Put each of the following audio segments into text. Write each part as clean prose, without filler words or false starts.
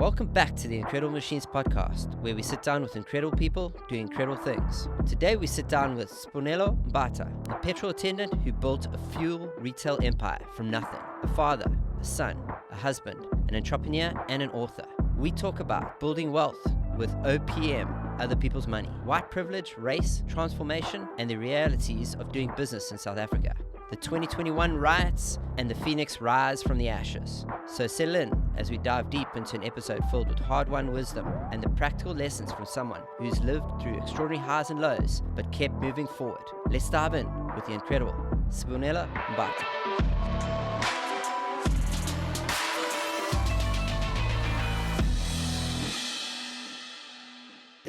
Welcome back to the Incredible Machines podcast, where we sit down with incredible people doing incredible things. Today we sit down with Sbonelo Mbatha, a petrol attendant who built a fuel retail empire from nothing. A father, a son, a husband, an entrepreneur, and an author. We talk about building wealth with OPM, other people's money, white privilege, race, transformation, and the realities of doing business in South Africa. The 2021 riots and the phoenix rise from the ashes. So settle in as we dive deep into an episode filled with hard-won wisdom and the practical lessons from someone who's lived through extraordinary highs and lows but kept moving forward. Let's dive in with the incredible Sbonelo Mbatha.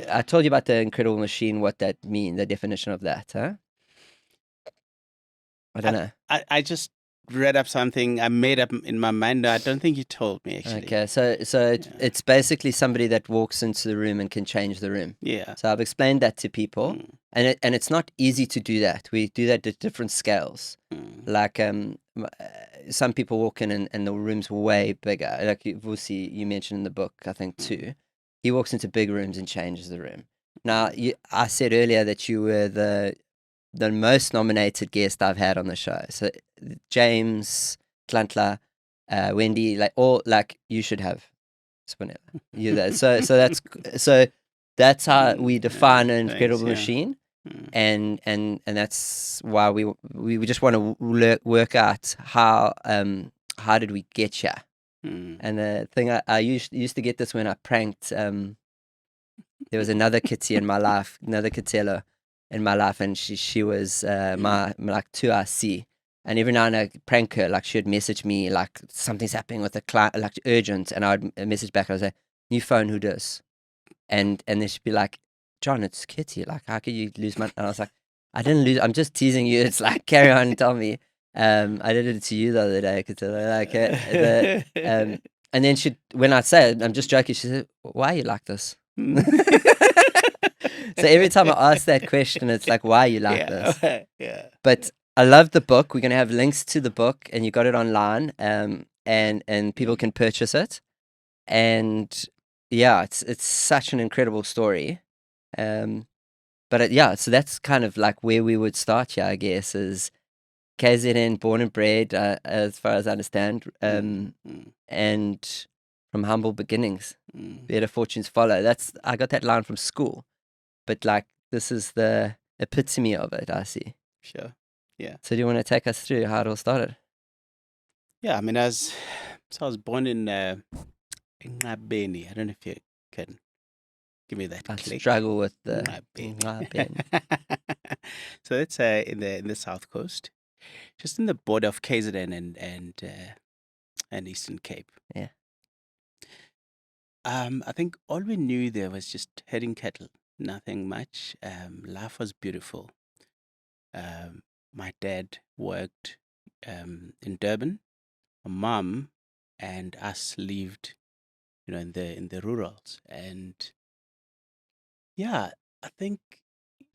I told you about the incredible machine, what that means, the definition of that, huh? I don't know. I just read up something I made up in my mind. I don't think you told me, actually. Okay, so it's basically somebody that walks into the room and can change the room. Yeah. So I've explained that to people, and it's not easy to do that. We do that at different scales. Like some people walk in and the room's way bigger. Like you mentioned in the book, I think too. He walks into big rooms and changes the room. Now, I said earlier that you were the most nominated guest I've had on the show. So James, Tlantla, Wendy, you should have Sbonelo. You there. So that's how we define an incredible machine, and that's why we just want to work out how did we get here. And the thing I used to get this when I pranked. There was another kitty in my life, another Kitelo in my life, and she was my 2RC. And every now and then I prank her, like she would message me like something's happening with a client, like urgent, and I would message back. I would say, "New phone, who does?" And then she'd be like, "John, it's Kitty. Like, how could you lose my?" And I was like, "I didn't lose. I'm just teasing you. It's like carry on and tell me." I did it to you the other day, and then when I said, "I'm just joking," she said, "Why are you like this?" So every time I ask that question, it's like, why are you like this? Yeah. But I love the book. We're going to have links to the book, and you got it online, and people can purchase it. And yeah, it's such an incredible story. So that's kind of like where we would start here, I guess, is KZN, born and bred, as far as I understand, and from humble beginnings, better fortunes follow. I got that line from school. But like, this is the epitome of it, I see. Sure. Yeah. So do you want to take us through how it all started? Yeah, I mean, I was born in Ngabeni. I don't know if you can give me that I click. struggle with the Ngabeni. So that's in the South Coast, just in the border of KZN and Eastern Cape. Yeah. I think all we knew there was just herding cattle. Nothing much. Life was beautiful. My dad worked in Durban. My mom and us lived, in the rurals. And yeah, I think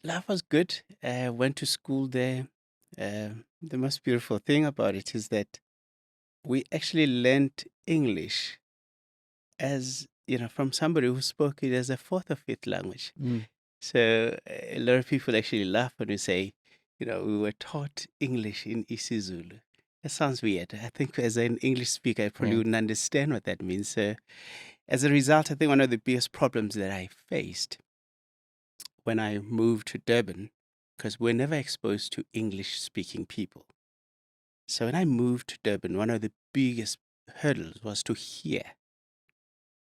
life was good. Went to school there. The most beautiful thing about it is that we actually learned English as from somebody who spoke it as a fourth or fifth language. So a lot of people actually laugh when we say, we were taught English in isiZulu. That sounds weird. I think as an English speaker, I probably wouldn't understand what that means. So as a result, I think one of the biggest problems that I faced when I moved to Durban, because we're never exposed to English-speaking people. So when I moved to Durban, one of the biggest hurdles was to hear.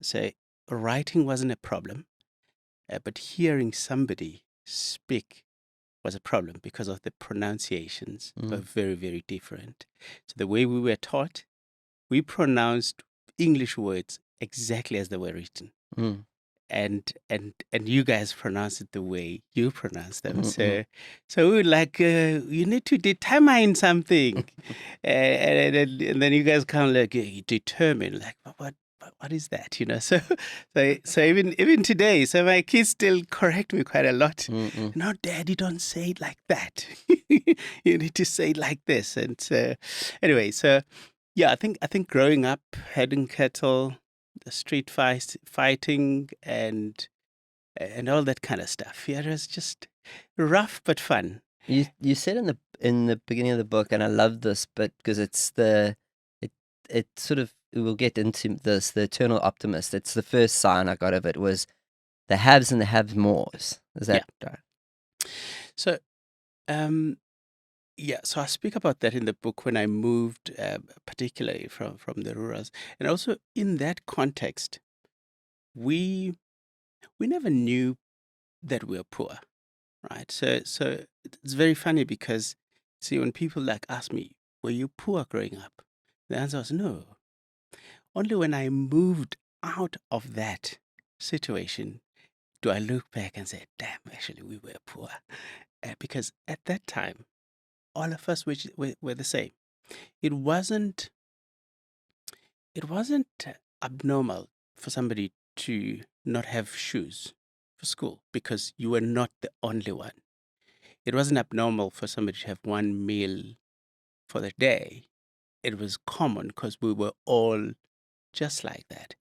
So writing wasn't a problem, but hearing somebody speak was a problem because of the pronunciations were very, very different. So the way we were taught, we pronounced English words exactly as they were written. And you guys pronounce it the way you pronounce them. So we were like, you need to determine something. and then you guys kind of like, determine, like, what is that? So even today, so my kids still correct me quite a lot. No, Dad, you don't say it like that. You need to say it like this. And anyway, so yeah, I think growing up, herding cattle, the street fighting and all that kind of stuff. Yeah, it was just rough but fun. You said in the beginning of the book, and I love this, but because it sort of, we'll get into this, the eternal optimist. It's the first sign I got of it was the haves and the have-mores. Is that right? So, so I speak about that in the book when I moved, particularly from the rurals, and also in that context, we never knew that we were poor, right? So it's very funny because, see, when people like ask me, "Were you poor growing up?" The answer was no. Only when I moved out of that situation do I look back and say, "Damn, actually, we were poor," because at that time, all of us were the same. It wasn't abnormal for somebody to not have shoes for school because you were not the only one. It wasn't abnormal for somebody to have one meal for the day. It was common because we were all just like that.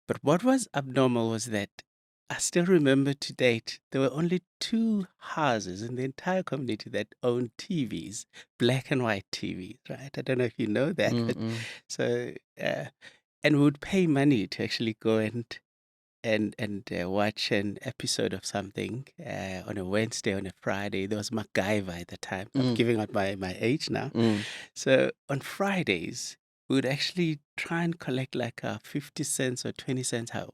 But what was abnormal was that I still remember to date, there were only 2 houses in the entire community that owned TVs, black and white TVs, right? I don't know if you know that, but so, and we would pay money to actually go and watch an episode of something on a Wednesday, on a Friday. There was MacGyver at the time. I'm giving out my age now. So on Fridays, we would actually try and collect like 50 cents or 20 cents. I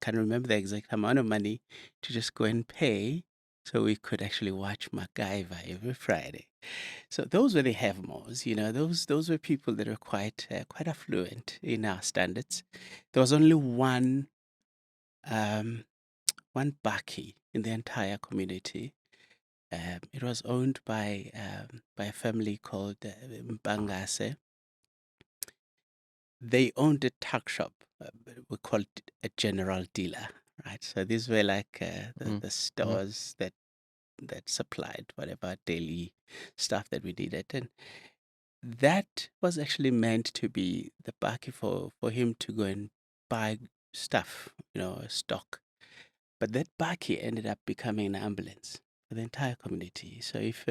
can't remember the exact amount of money to just go and pay so we could actually watch MacGyver every Friday. So those were the have-mores, those were people that were quite affluent in our standards. There was only one bakkie in the entire community. It was owned by a family called Mbangase. They owned a tuck shop. We called it a general dealer, right? So these were like the stores that supplied whatever daily stuff that we needed, and that was actually meant to be the bakkie for him to go and buy stuff, stock. But that bakkie ended up becoming an ambulance for the entire community. So if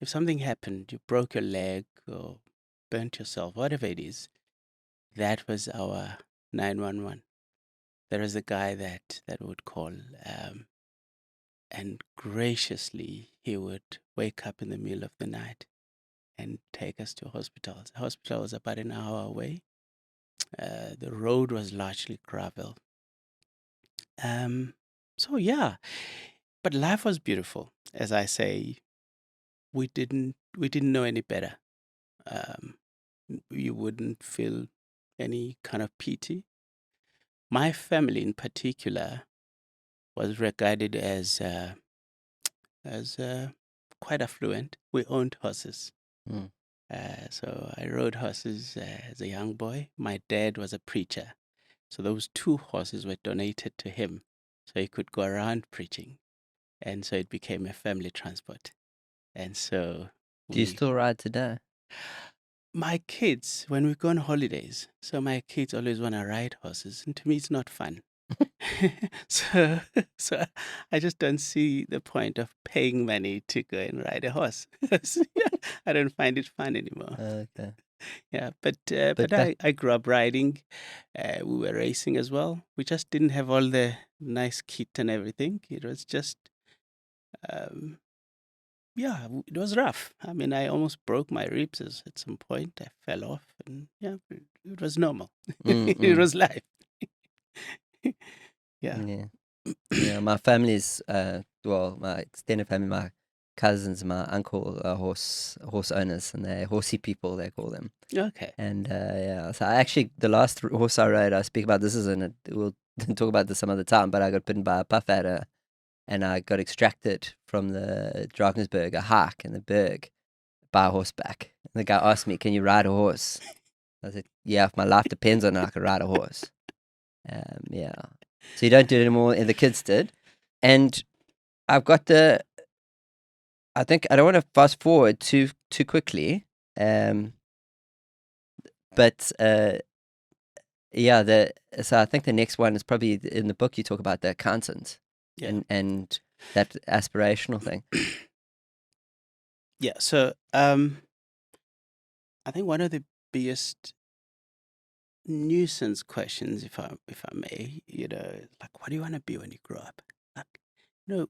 something happened, you broke your leg or burnt yourself, whatever it is, that was our 911. There was a guy that would call, and graciously he would wake up in the middle of the night and take us to hospitals. The hospital was about an hour away. The road was largely gravel. So yeah, but life was beautiful. As I say, we didn't know any better. You wouldn't feel any kind of pity. My family, in particular, was regarded as quite affluent. We owned horses. So I rode horses as a young boy. My dad was a preacher. So those 2 horses were donated to him so he could go around preaching. And so it became a family transport. And so do you still ride today? My kids, when we go on holidays, so my kids always want to ride horses. And to me, it's not fun. So I just don't see the point of paying money to go and ride a horse. I don't find it fun anymore. Okay. Yeah, but I grew up riding. We were racing as well. We just didn't have all the nice kit and everything. It was just, it was rough. I mean, I almost broke my ribs at some point. I fell off, and it was normal. It was life. Yeah. My family's my extended family, my cousins, my uncle are horse owners, and they're horsey people, they call them. Okay. And so I actually, the last horse I rode, I speak about this, we'll talk about this some other time, but I got bitten by a puff adder, and I got extracted from the Drakensberg, a hike in the Berg, by a horseback. And the guy asked me, "Can you ride a horse?" I said, "Yeah, if my life depends on it, I could ride a horse." So you don't do it anymore, and the kids did. And I've got I think I don't want to fast forward too quickly, but Yeah, so I think the next one is probably in the book you talk about the accountant Yeah. and that aspirational thing. Yeah. So I think one of the biggest nuisance questions, if I may, like, what do you want to be when you grow up? Like,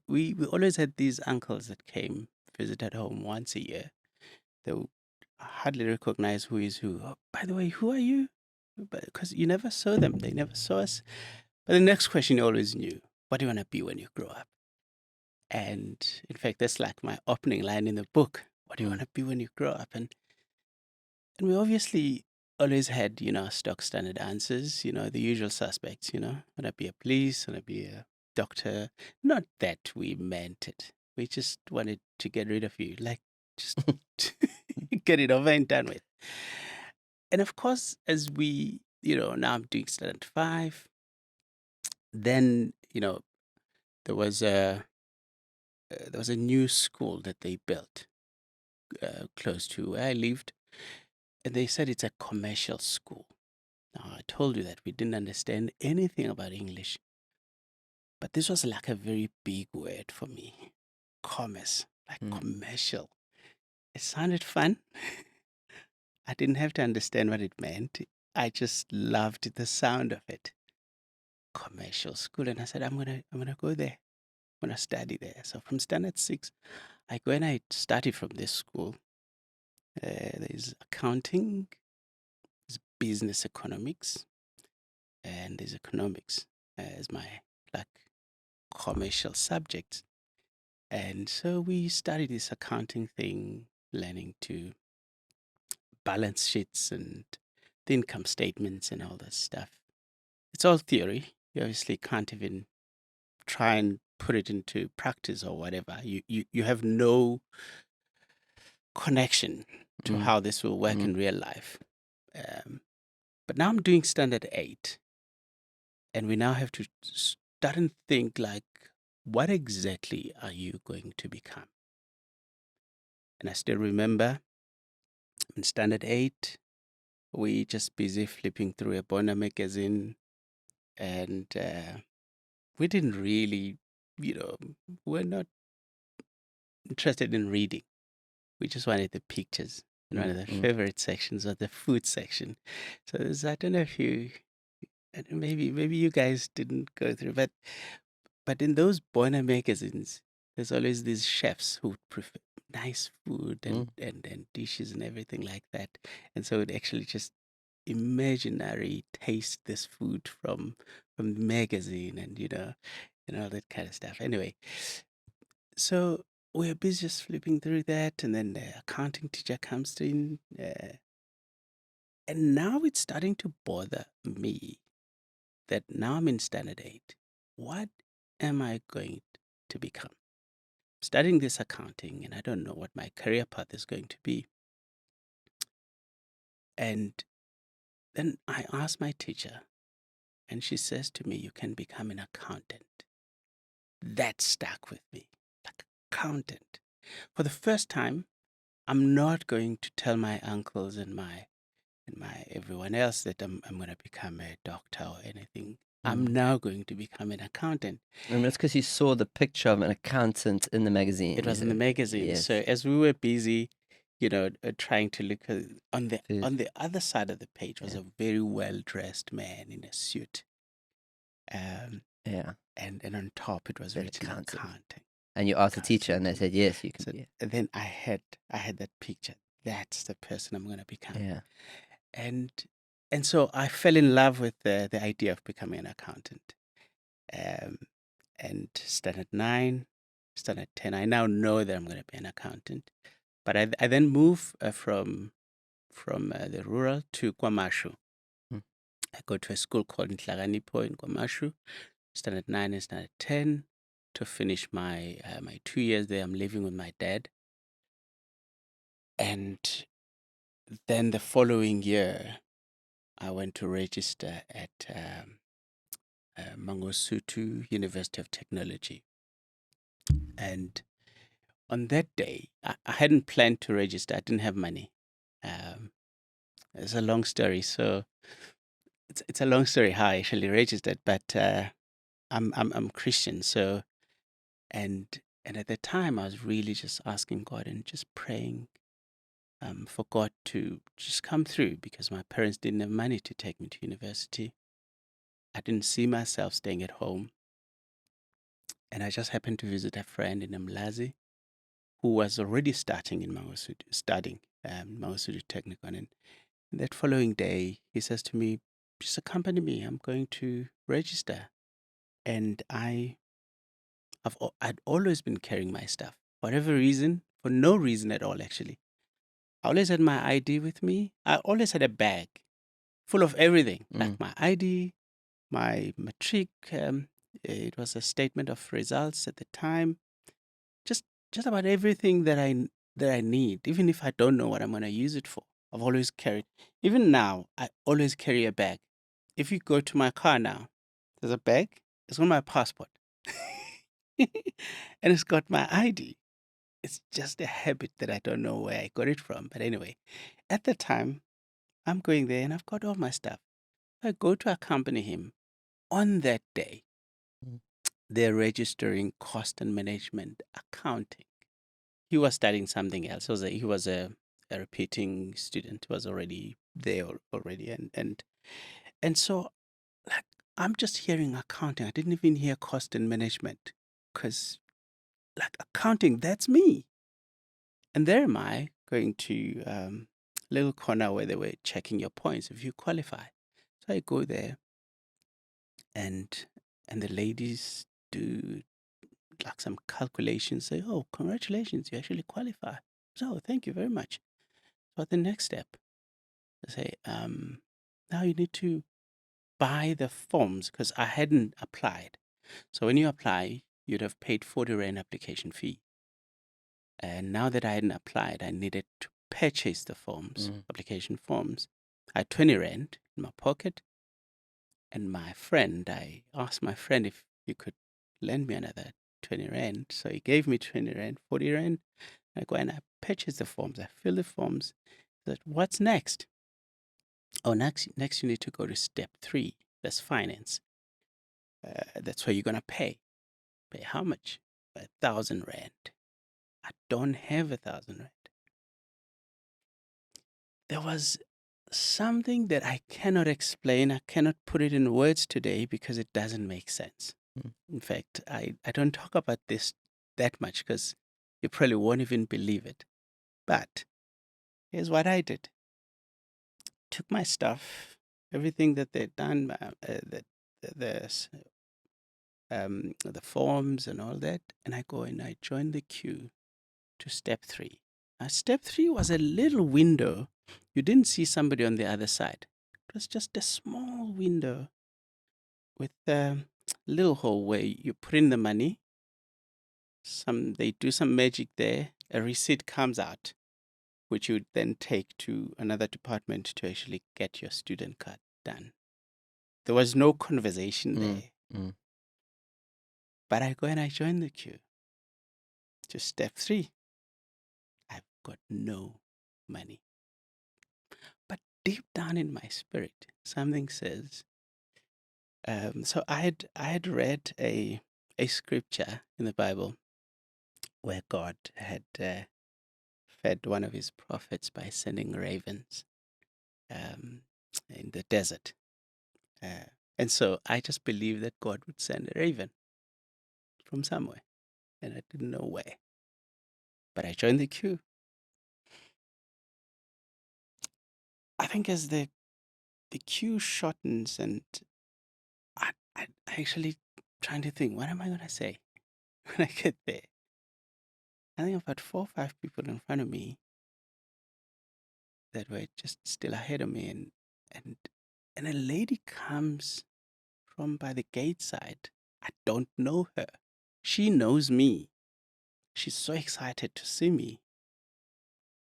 we always had these uncles that came visit at home once a year. They would hardly recognize who is who. Oh, by the way, who are you? Because you never saw them, they never saw us. But the next question you always knew: what do you want to be when you grow up? And in fact, that's like my opening line in the book. What do you want to be when you grow up? And we obviously always had, stock standard answers, the usual suspects, want to be a police, want to be a doctor. Not that we meant it. We just wanted to get rid of you, like just get it over and done with. And of course, as we, now I'm doing standard 5, then, there was a new school that they built close to where I lived, and they said it's a commercial school. Now, I told you that we didn't understand anything about English, but this was like a very big word for me. Commerce, like commercial. It sounded fun. I didn't have to understand what it meant. I just loved the sound of it. Commercial school, and I said, I'm gonna go there. I'm gonna study there. So from standard 6, I go and I studied from this school. There's accounting, there's business economics, and there's economics as my like commercial subjects. And so we studied this accounting thing, learning to balance sheets and the income statements and all that stuff. It's all theory. You obviously can't even try and put it into practice or whatever. You have no connection to how this will work in real life. But now I'm doing standard 8, and we now have to start and think like, what exactly are you going to become? And I still remember in standard 8, we just busy flipping through a Bonner magazine, and we didn't really, we're not interested in reading. We just wanted the pictures. And one of the favorite sections was the food section. So I don't know if maybe you guys didn't go through, but in those Bonner magazines, there's always these chefs who prefer nice food and dishes and everything like that. And so it actually just imaginary taste this food from the magazine and all that kind of stuff. Anyway, so we're busy just flipping through that, and then the accounting teacher comes in, and now it's starting to bother me that now I'm in standard 8. What am I going to become? Studying this accounting, and I don't know what my career path is going to be. And then I ask my teacher, and she says to me, you can become an accountant. That stuck with me, like accountant. For the first time, I'm not going to tell my uncles and my everyone else that I'm going to become a doctor or anything. I'm now going to become an accountant. I mean, it's because you saw the picture of an accountant in the magazine. It was in the magazine. Yes. So as we were busy, trying to look on the other side of the page was a very well dressed man in a suit. Yeah. And on top it was written accounting. And you asked the teacher, and they said, "Yes, you can." So, and then I had that picture. That's the person I'm going to become. Yeah. And so I fell in love with the idea of becoming an accountant. And standard 9, standard 10, I now know that I'm going to be an accountant. But I then move from the rural to KwaMashu. I go to a school called Nhlakanipho in KwaMashu, standard 9 and standard 10. To finish my 2 years there, I'm living with my dad. And then the following year, I went to register at Mangosuthu University of Technology. And on that day, I hadn't planned to register. I didn't have money. It's a long story. So it's a long story how I actually registered, but I'm Christian, so and and at the time I was really just asking God and just praying for God to just come through because my parents didn't have money to take me to university. I didn't see myself staying at home, and I just happened to visit a friend in Mlazi who was already starting in studying Mangosuthu Technical. And that following day, he says to me, "Just accompany me. I'm going to register." And I'd always been carrying my stuff, whatever reason, for no reason at all. Actually, I always had my ID with me. I always had a bag full of everything, like my ID, my matric. It was a statement of results at the time. Just just about everything that I need, even if I don't know what I'm gonna use it for. I've always carried. Even now, I always carry a bag. If you go to my car now, there's a bag. It's got my passport, and it's got my ID. It's just a habit that I don't know where I got it from. But anyway, at the time, I'm going there and I've got all my stuff. I go to accompany him on that day. Mm. They're registering cost and management accounting. He was studying something else. He was a repeating student. He was already there already, and so like I'm just hearing accounting. I didn't even hear cost and management because like accounting, that's me. And there am I going to little corner where they were checking your points if you qualify. So I go there, and the ladies do like some calculations. Say, "Oh, congratulations, you actually qualify." So thank you very much. So the next step, they say, now you need to buy the forms because I hadn't applied. So when you apply, you'd have paid 40 Rand application fee. And now that I hadn't applied, I needed to purchase the forms, application forms. I had 20 Rand in my pocket. And I asked my friend if he could lend me another 20 Rand. So he gave me 20 Rand, 40 Rand. I go and I purchase the forms. I fill the forms. He said, what's next? Oh, next you need to go to step 3. That's finance. That's where you're gonna pay. Pay how much? 1,000 Rand. I don't have 1,000 Rand. There was something that I cannot explain. I cannot put it in words today because it doesn't make sense. In fact, I don't talk about this that much because you probably won't even believe it. But here's what I did. Took my stuff, everything that they'd done, the forms and all that, and I go and I join the queue to step 3. Now, step 3 was a little window. You didn't see somebody on the other side. It was just a small window with a little hole where you put in the money. They do some magic there. A receipt comes out, which you would then take to another department to actually get your student card done. There was no conversation there. But I go and I join the queue to step 3. I've got no money. But deep down in my spirit, something says. So I had read a scripture in the Bible where God had fed one of his prophets by sending ravens in the desert. And so I just believed that God would send a raven from somewhere, and I didn't know where. But I joined the queue. I think as the queue shortens, and I actually trying to think, what am I going to say when I get there? I think I've got 4 or 5 people in front of me that were just still ahead of me, and a lady comes from by the gate side. I don't know her. She knows me. She's so excited to see me.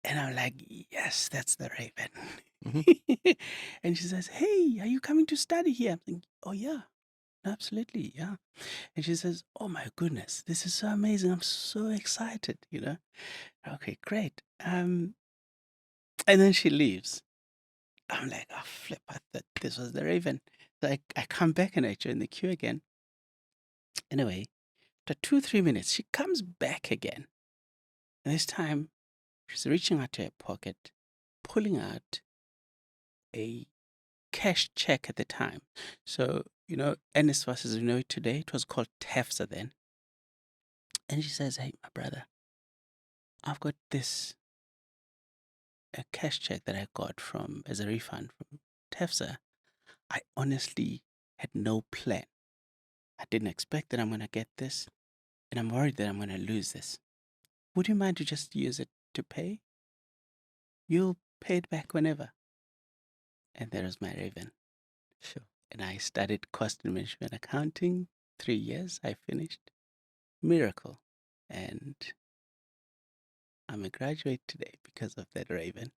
And I'm like, yes, that's the raven. And she says, hey, are you coming to study here? I'm thinking, oh, yeah, absolutely, yeah. And she says, oh, my goodness, this is so amazing. I'm so excited, Okay, great. And then she leaves. I'm like, oh, flip, I thought this was the Raven. So I come back and I join the queue again. Anyway, after 2, 3 minutes, she comes back again. And this time, she's reaching out to her pocket, pulling out a cash check at the time. So, NSFAS as we know it today, it was called TEFSA then. And she says, hey, my brother, I've got this a cash check that I got from as a refund from TEFSA. I honestly had no plan. I didn't expect that I'm going to get this, and I'm worried that I'm going to lose this. Would you mind to just use it to pay? You'll pay it back whenever. And there was my Raven. Sure. And I studied cost and management accounting. 3 years, I finished. Miracle. And I'm a graduate today because of that Raven.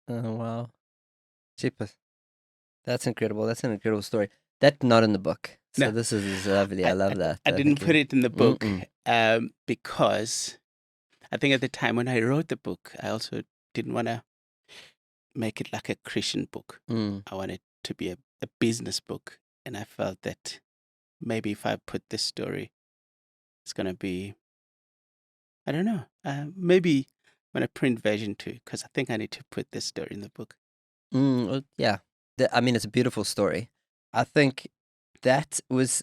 Oh, wow. Jeepers. That's incredible. That's an incredible story. That's not in the book. So No, this is lovely. I love that. I didn't put it in the book Mm-mm. because I think at the time when I wrote the book, I also didn't want to make it like a Christian book. I wanted to be a business book. And I felt that maybe if I put this story, it's going to be, I don't know, maybe when I print version 2, because I think I need to put this story in the book. Well, yeah. I mean, it's a beautiful story. I think that was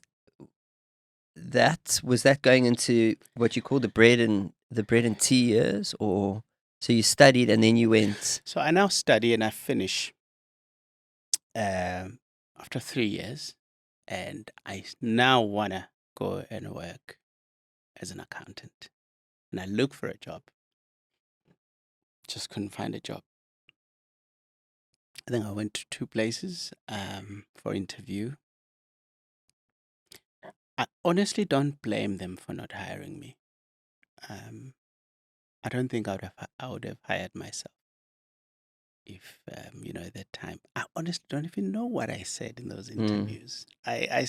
that going into what you call the bread and tea years, or so you studied and then you went. So I now study and I finish after 3 years, and I now want to go and work as an accountant. And I look for a job. Just couldn't find a job. I think I went to 2 places for interview. I honestly don't blame them for not hiring me. I don't think I would have hired myself if at that time. I honestly don't even know what I said in those interviews. I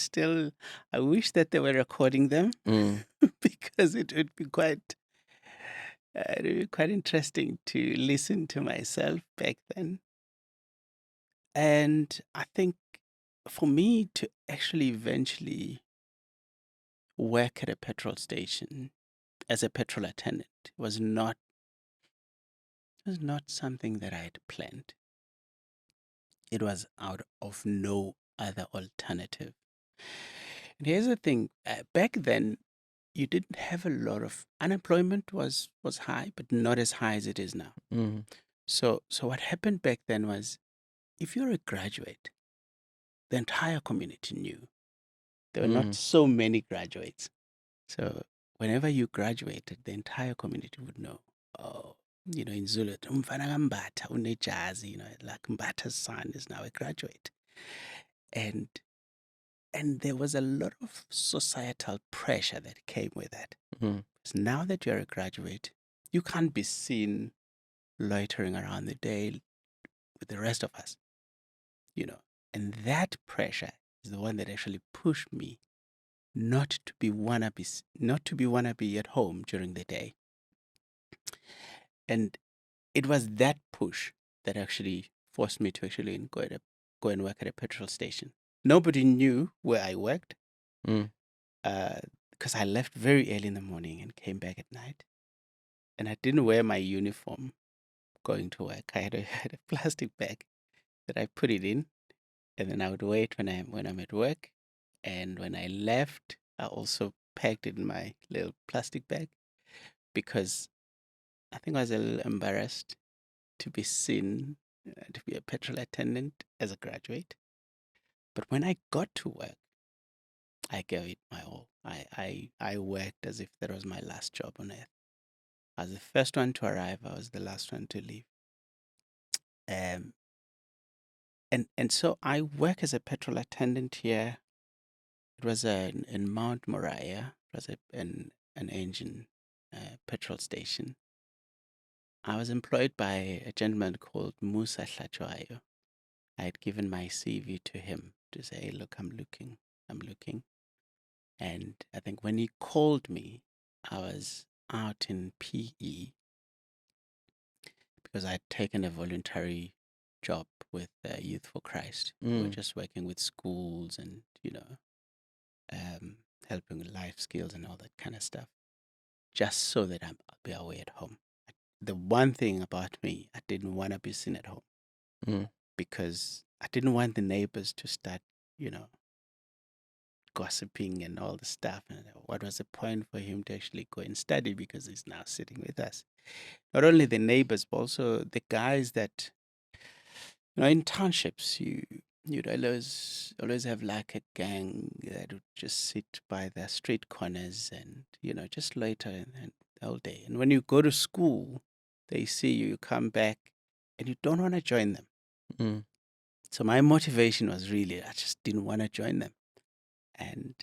wish that they were recording them because it would be quite interesting to listen to myself back then. And I think for me to actually eventually work at a petrol station as a petrol attendant was not something that I had planned. It was out of no other alternative. And here's the thing: back then, you didn't have a lot of unemployment was high, but not as high as it is now. So what happened back then was, if you're a graduate, the entire community knew. There were not so many graduates. So whenever you graduated, the entire community would know. Oh, in Zulu, umfana Mbatha unejazi, like Mbatha's son is now a graduate. And there was a lot of societal pressure that came with that. Because now that you're a graduate, you can't be seen loitering around the day with the rest of us, And that pressure is the one that actually pushed me not to be wannabe at home during the day. And it was that push that actually forced me to actually go and work at a petrol station. Nobody knew where I worked because I left very early in the morning and came back at night. And I didn't wear my uniform going to work. I had a plastic bag that I put it in, and then I would wait when I'm at work. And when I left, I also packed it in my little plastic bag because I think I was a little embarrassed to be seen to be a petrol attendant as a graduate. But when I got to work, I gave it my all. I worked as if that was my last job on earth. I was the first one to arrive. I was the last one to leave. And so I work as a petrol attendant here. It was in Mount Moriah. It was an engine petrol station. I was employed by a gentleman called Musa Hlachwayo. I had given my CV to him to say, hey, look, I'm looking. And I think when he called me, I was out in PE because I'd taken a voluntary job with Youth for Christ. We're Mm. just working with schools and, helping with life skills and all that kind of stuff, just so that I'll be away at home. The one thing about me, I didn't want to be seen at home Mm. because I didn't want the neighbors to start, gossiping and all the stuff. And what was the point for him to actually go and study because he's now sitting with us? Not only the neighbors, but also the guys that, in townships, you'd always have like a gang that would just sit by the street corners and, just loiter and all day. And when you go to school, they see you come back and you don't want to join them. Mm. So my motivation was really, I just didn't want to join them. And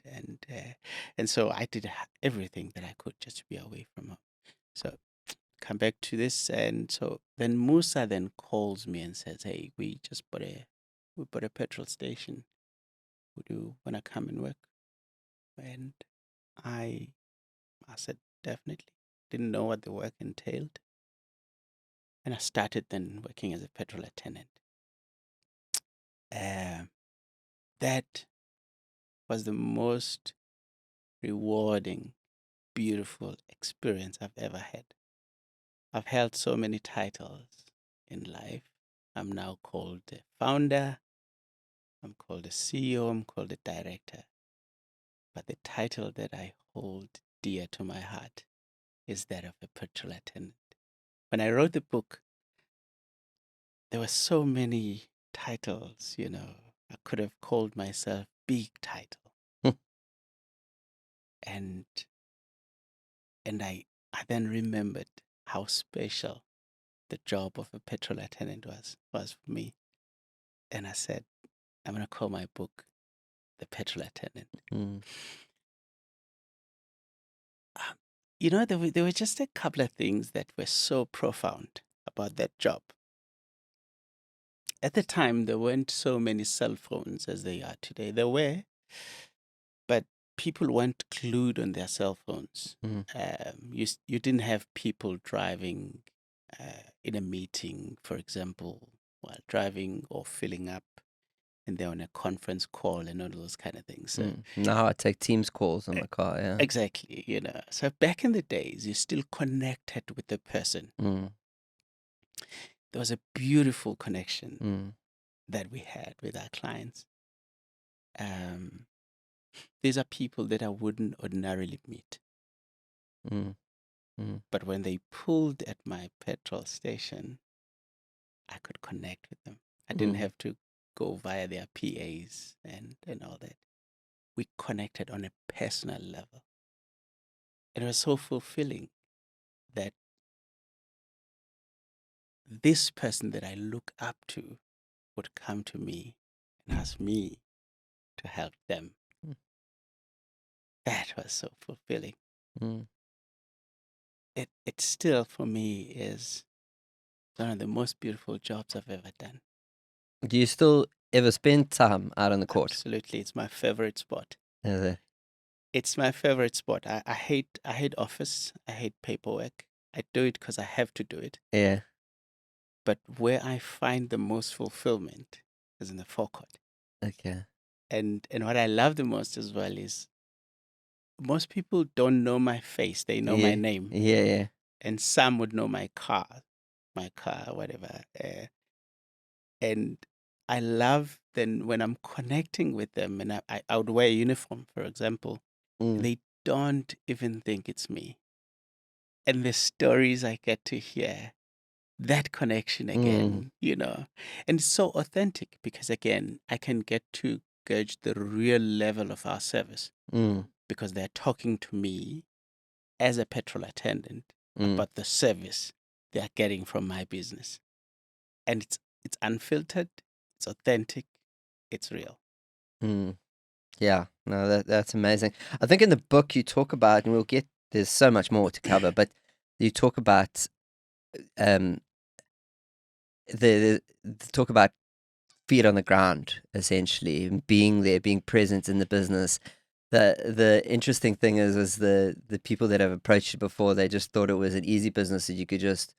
so I did everything that I could just to be away from home. So come back to this, and so then Musa then calls me and says, "Hey, we bought a petrol station. Would you want to come and work?" And I said definitely. Didn't know what the work entailed, and I started then working as a petrol attendant. That was the most rewarding, beautiful experience I've ever had. I've held so many titles in life. I'm now called a founder, I'm called a CEO, I'm called a director. But the title that I hold dear to my heart is that of a petrol attendant. When I wrote the book, there were so many titles, I could have called myself big title. and and I then remembered how special the job of a petrol attendant was for me. And I said, I'm going to call my book The Petrol Attendant. Mm. There were just a couple of things that were so profound about that job. At the time, there weren't so many cell phones as they are today. There were, but people weren't glued on their cell phones. Mm. You didn't have people driving in a meeting, for example, while driving or filling up, and they're on a conference call and all those kind of things. So Now I take Teams calls on my car, yeah. exactly, So back in the days, you're still connected with the person. Mm. There was a beautiful connection Mm. that we had with our clients. These are people that I wouldn't ordinarily meet. Mm. Mm. But when they pulled at my petrol station, I could connect with them. I didn't have to go via their PAs and all that. We connected on a personal level. It was so fulfilling that this person that I look up to would come to me and ask me to help them. Mm. That was so fulfilling. Mm. It still, for me, is one of the most beautiful jobs I've ever done. Do you still ever spend time out on the court? Absolutely. It's my favorite spot. Is it? It's my favorite spot. I hate office. I hate paperwork. I do it because I have to do it. Yeah. But where I find the most fulfillment is in the forecourt. Okay. And what I love the most as well is most people don't know my face. They know my name. Yeah, yeah. And some would know my car, whatever. And I love then when I'm connecting with them and I would wear a uniform, for example, Mm. they don't even think it's me. And the stories I get to hear, that connection again, and it's so authentic because, again, I can get to gauge the real level of our service because they're talking to me as a petrol attendant about the service they're getting from my business. And it's unfiltered, it's authentic, it's real. Yeah, no, that's amazing. I think in the book you talk about, and there's so much more to cover, but you talk about the talk about feet on the ground, essentially, and being there, being present in the business. The interesting thing is the people that have approached you before, they just thought it was an easy business that you could just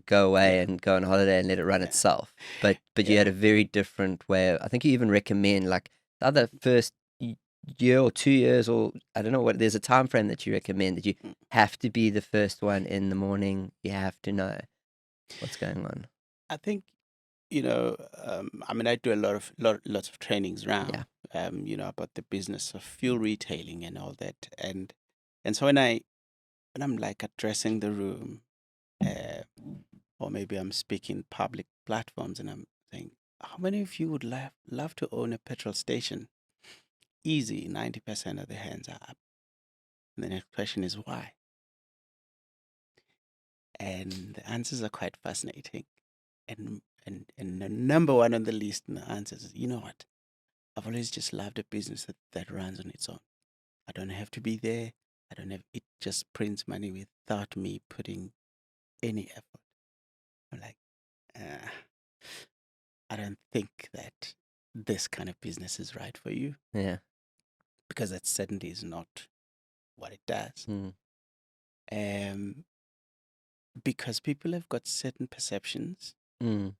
go away Yeah. and go on holiday and let it run Yeah. itself. But you Yeah. had a very different way. I think you even recommend like the other first year or 2 years, or I don't know what. There's a time frame that you recommend that you Mm. have to be the first one in the morning. You have to know what's going on. I think, I mean, I do lots of trainings Yeah. now, about the business of fuel retailing and all that. And so when I'm like addressing the room, or maybe I'm speaking public platforms and I'm saying, how many of you would love to own a petrol station? Easy, 90% of the hands are up. And the next question is why? And the answers are quite fascinating. And the number one on the list in the answers is, you know what? I've always just loved a business that runs on its own. I don't have to be there. I don't have, it just prints money without me putting any effort. I'm like, I don't think that this kind of business is right for you Yeah. because that certainly is not what it does. Mm. Because people have got certain perceptions Mm.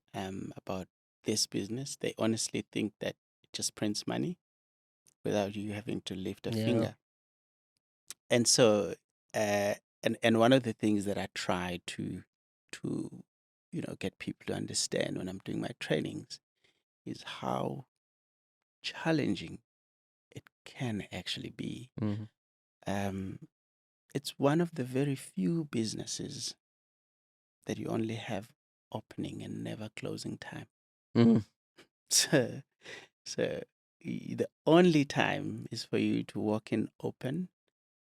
about this business. They honestly think that it just prints money without you having to lift a Yeah. finger. And so, and one of the things that I try to get people to understand when I'm doing my trainings is how challenging it can actually be. Mm. Um, it's one of the very few businesses that you only have opening and never closing time. Mm. So the only time is for you to walk in open,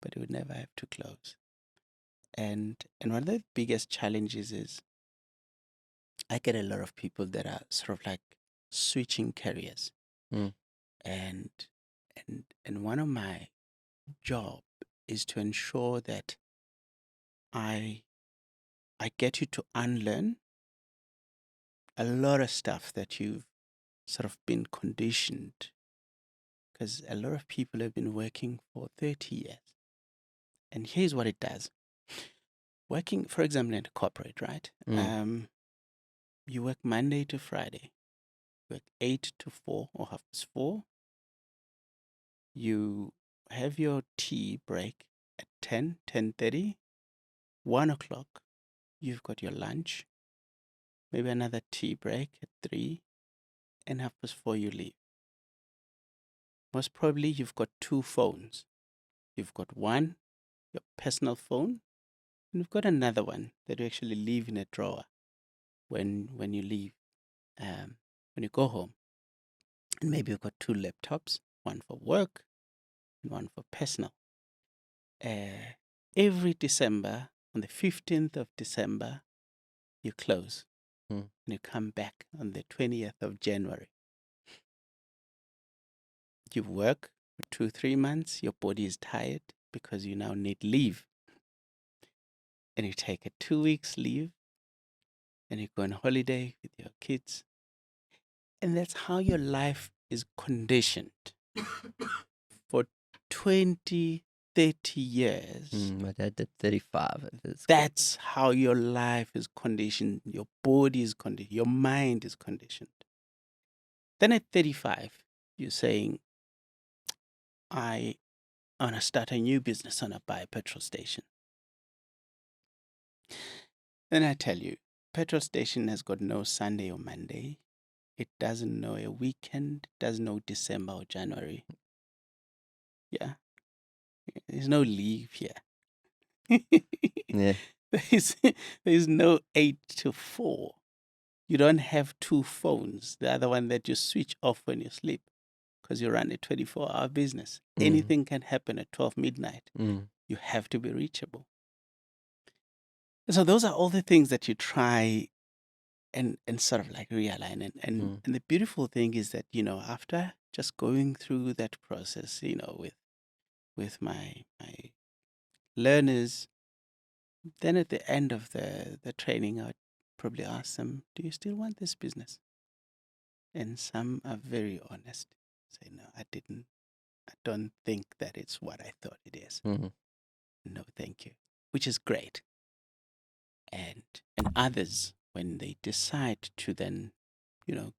but you would never have to close. And one of the biggest challenges is I get a lot of people that are sort of like switching careers. Mm. And one of my job is to ensure that I get you to unlearn a lot of stuff that you've sort of been conditioned, because a lot of people have been working for 30 years. And here's what it does. Working, for example, in a corporate, right? Mm. You work Monday to Friday. You work 8 to 4 or 4:30. You have your tea break at 10:30. 1 o'clock, you've got your lunch. Maybe another tea break at 3. And 4:30, you leave. Most probably, you've got 2 phones. You've got one, your personal phone, and you've got another one that you actually leave in a drawer when you leave, when you go home. And maybe you've got 2 laptops, one for work and one for personal. Every December, on the 15th of December, you close. Mm. And you come back on the 20th of January. You work for 2-3 months, your body is tired because you now need leave. And you take a 2 weeks leave and you go on holiday with your kids. And that's how your life is conditioned for 20, 30 years. My dad did 35 of his. That's how your life is conditioned. Your body is conditioned. Your mind is conditioned. Then at 35, you're saying, I want to start a new business. I want to buy a petrol station. Then I tell you, petrol station has got no Sunday or Monday. It doesn't know a weekend. It doesn't know December or January. Yeah. There's no leave here. Yeah. There's no 8 to 4. You don't have 2 phones. The other one that you switch off when you sleep, because you run a 24-hour business. Mm. Anything can happen at 12 midnight. Mm. You have to be reachable. So those are all the things that you try and sort of like realign. And the beautiful thing is that, after just going through that process, with my learners, then at the end of the training, I'd probably ask them, do you still want this business? And some are very honest. Say, no, I didn't. I don't think that it's what I thought it is. Mm. No, thank you. Which is great. and others, when they decide to then,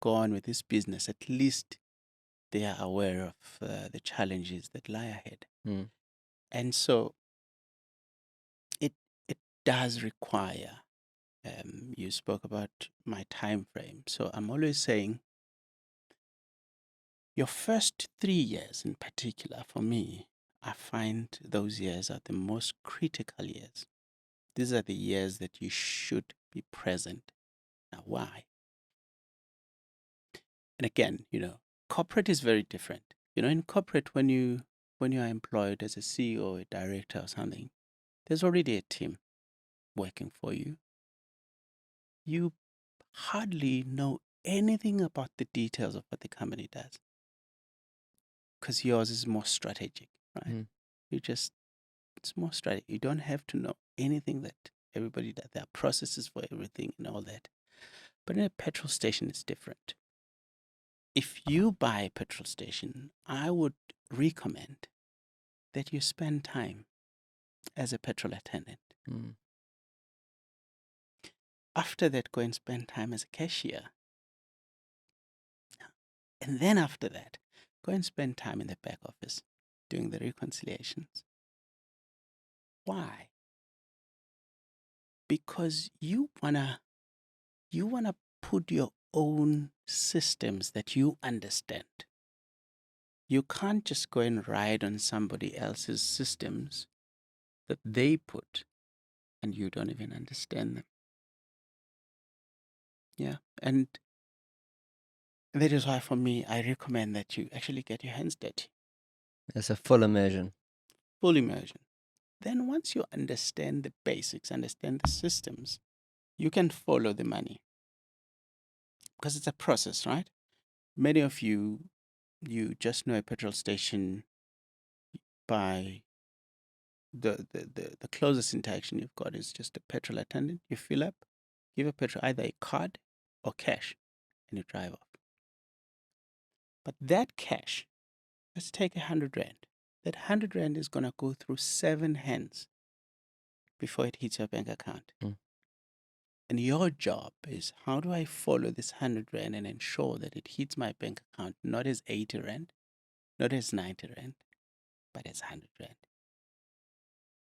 go on with this business, at least they are aware of the challenges that lie ahead. And so it does require. You spoke about my time frame, so I'm always saying your first 3 years in particular, for me, I find those years are the most critical years. These are the years that you should be present. Now, why? And again, corporate is very different. In corporate, when you are employed as a CEO or a director or something, there's already a team working for you. You hardly know anything about the details of what the company does, because yours is more strategic, right? It's more strategic. You don't have to know anything that everybody does. There are processes for everything and all that. But in a petrol station, it's different. If you buy a petrol station, I would recommend that you spend time as a petrol attendant. After that, go and spend time as a cashier. And then after that, go and spend time in the back office doing the reconciliations. Why? Because you wanna put your own systems that you understand. You can't just go and ride on somebody else's systems that they put and you don't even understand them. Yeah. And that is why, for me, I recommend that you actually get your hands dirty. It's a full immersion. Full immersion. Then once you understand the basics, understand the systems, you can follow the money. Because it's a process, right? Many of you just know a petrol station by the closest interaction you've got is just a petrol attendant. You fill up, give a petrol either a card or cash, and you drive off. But that cash, let's take 100 Rand. That 100 Rand is going to go through 7 hands before it hits your bank account. And your job is, how do I follow this 100 Rand and ensure that it hits my bank account not as 80 Rand, not as 90 Rand, but as 100 Rand?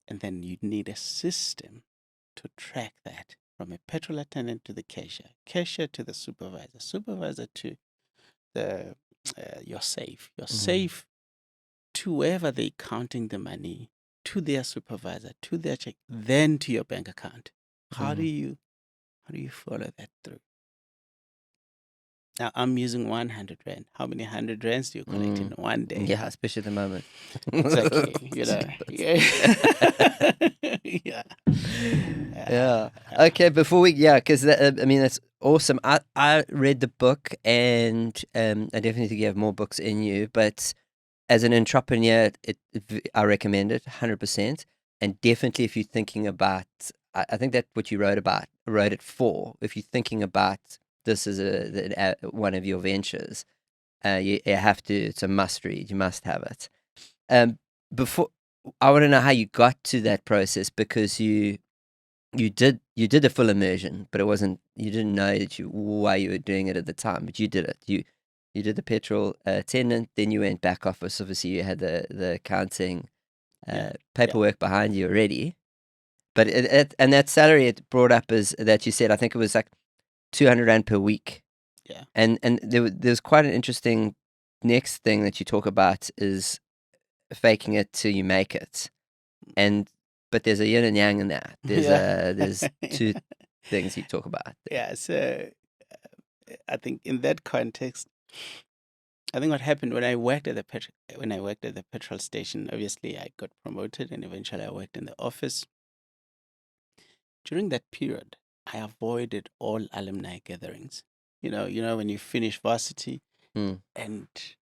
And then you need a system to track that, from a petrol attendant to the cashier to the supervisor to the your safe, to wherever they're counting the money, to their supervisor, to their check, then to your bank account. How do you follow that through? Now, I'm using 100 Rand. How many 100 Rands do you collect in one day? Yeah, especially at the moment. Exactly. Yeah. Yeah. Okay, before we, because I mean, that's awesome. I read the book, and I definitely think you have more books in you, but as an entrepreneur, I recommend it 100%. And definitely if you're thinking about, I think that what you wrote it for, if you're thinking about this as one of your ventures, you have to, it's a must read, you must have it. Before, I want to know how you got to that process, because you did the full immersion, but you didn't know why you were doing it at the time, but you did it. You did the petrol attendant, then you went back office. Obviously, you had the accounting paperwork behind you already. But and that salary it brought up is that you said, I think it was like 200 Rand per week. Yeah. And there's quite an interesting next thing that you talk about is faking it till you make it. But there's a yin and yang in that. There's two things you talk about. Yeah. So I think in that context, I think what happened when I worked at the petrol station, obviously I got promoted and eventually I worked in the office. During that period, I avoided all alumni gatherings. You know when you finish varsity and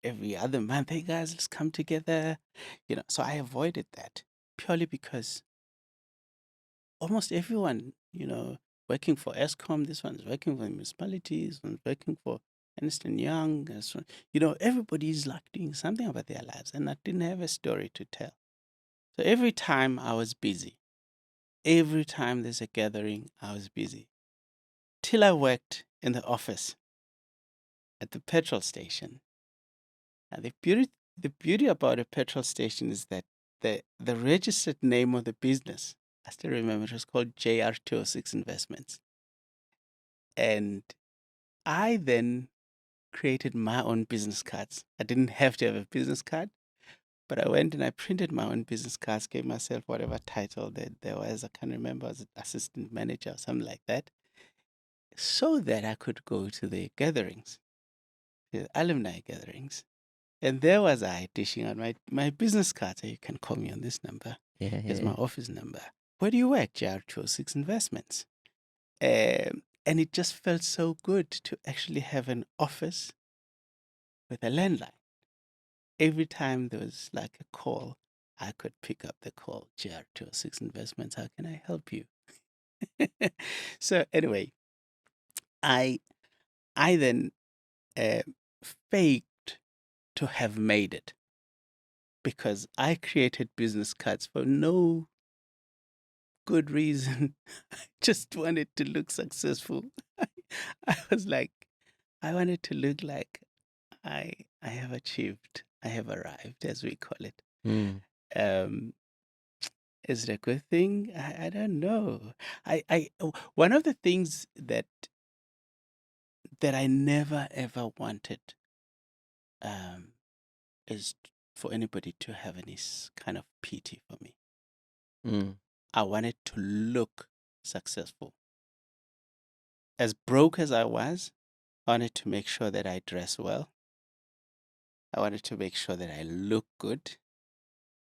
every other month, hey guys, let's come together. So I avoided that purely because almost everyone, working for ESCOM, this one's working for municipalities, one's working for Ernst & Young, everybody's like doing something about their lives, and I didn't have a story to tell. So every time I was busy, every time there's a gathering, I was busy. Till I worked in the office at the petrol station. Now, the beauty about a petrol station is that the registered name of the business, I still remember, it was called JR206 Investments. And I then created my own business cards. I didn't have to have a business card, but I went and I printed my own business cards, gave myself whatever title that there was. I can't remember, as assistant manager or something like that, so that I could go to the gatherings, the alumni gatherings. And there was I dishing out my business card. So you can call me on this number. Yeah, Here's yeah, my office number. Where do you work? JR206 Investments. And it just felt so good to actually have an office with a landline. Every time there was like a call, I could pick up the call. JR206 Investments, how can I help you? So anyway, I then uh, faked to have made it because I created business cards for no good reason. I just wanted to look successful. I was like, I wanted to look like I have achieved, I have arrived, as we call it. mm. Um, is it a good thing? I don't know. One of the things that I never ever wanted um, is for anybody to have any kind of pity for me. Mm. I wanted to look successful. As broke as I was, I wanted to make sure that I dress well. I wanted to make sure that I look good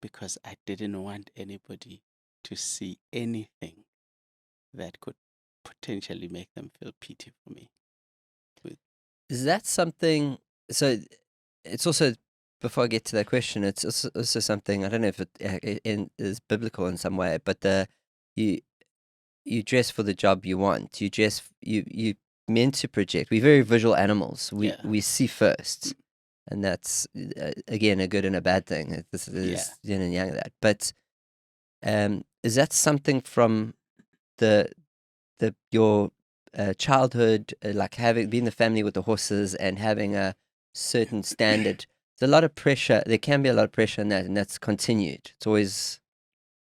because I didn't want anybody to see anything that could potentially make them feel pity for me. Is that something? So it's also, before I get to that question, it's also something, I don't know if it is biblical in some way, but you you dress for the job you want. You dress you meant to project. We're very visual animals. Yeah. We see first, and that's again a good and a bad thing. This Yeah. is yin and yang of that. But is that something from the your childhood, like having been the family with the horses and having a certain standard? There's a lot of pressure. There can be a lot of pressure in that, and that's continued. It's always,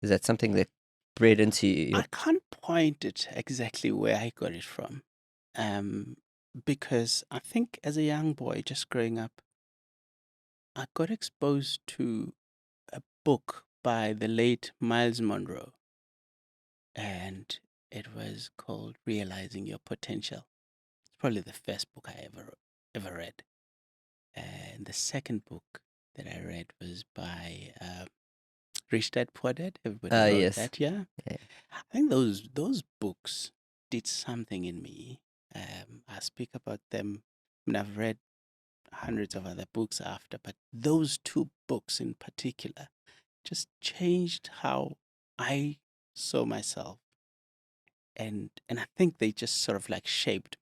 is that something that bred into you? I can't point it exactly where I got it from, because I think as a young boy, just growing up, I got exposed to a book by the late Miles Monroe, and it was called Realizing Your Potential. It's probably the first book I ever read. And the second book that I read was by Rich Dad Poor Dad. Everybody knows Yes. that, yeah. Yeah. I think those books did something in me. I speak about them. I mean, I've read hundreds of other books after, but those two books in particular just changed how I saw myself, and I think they just sort of like shaped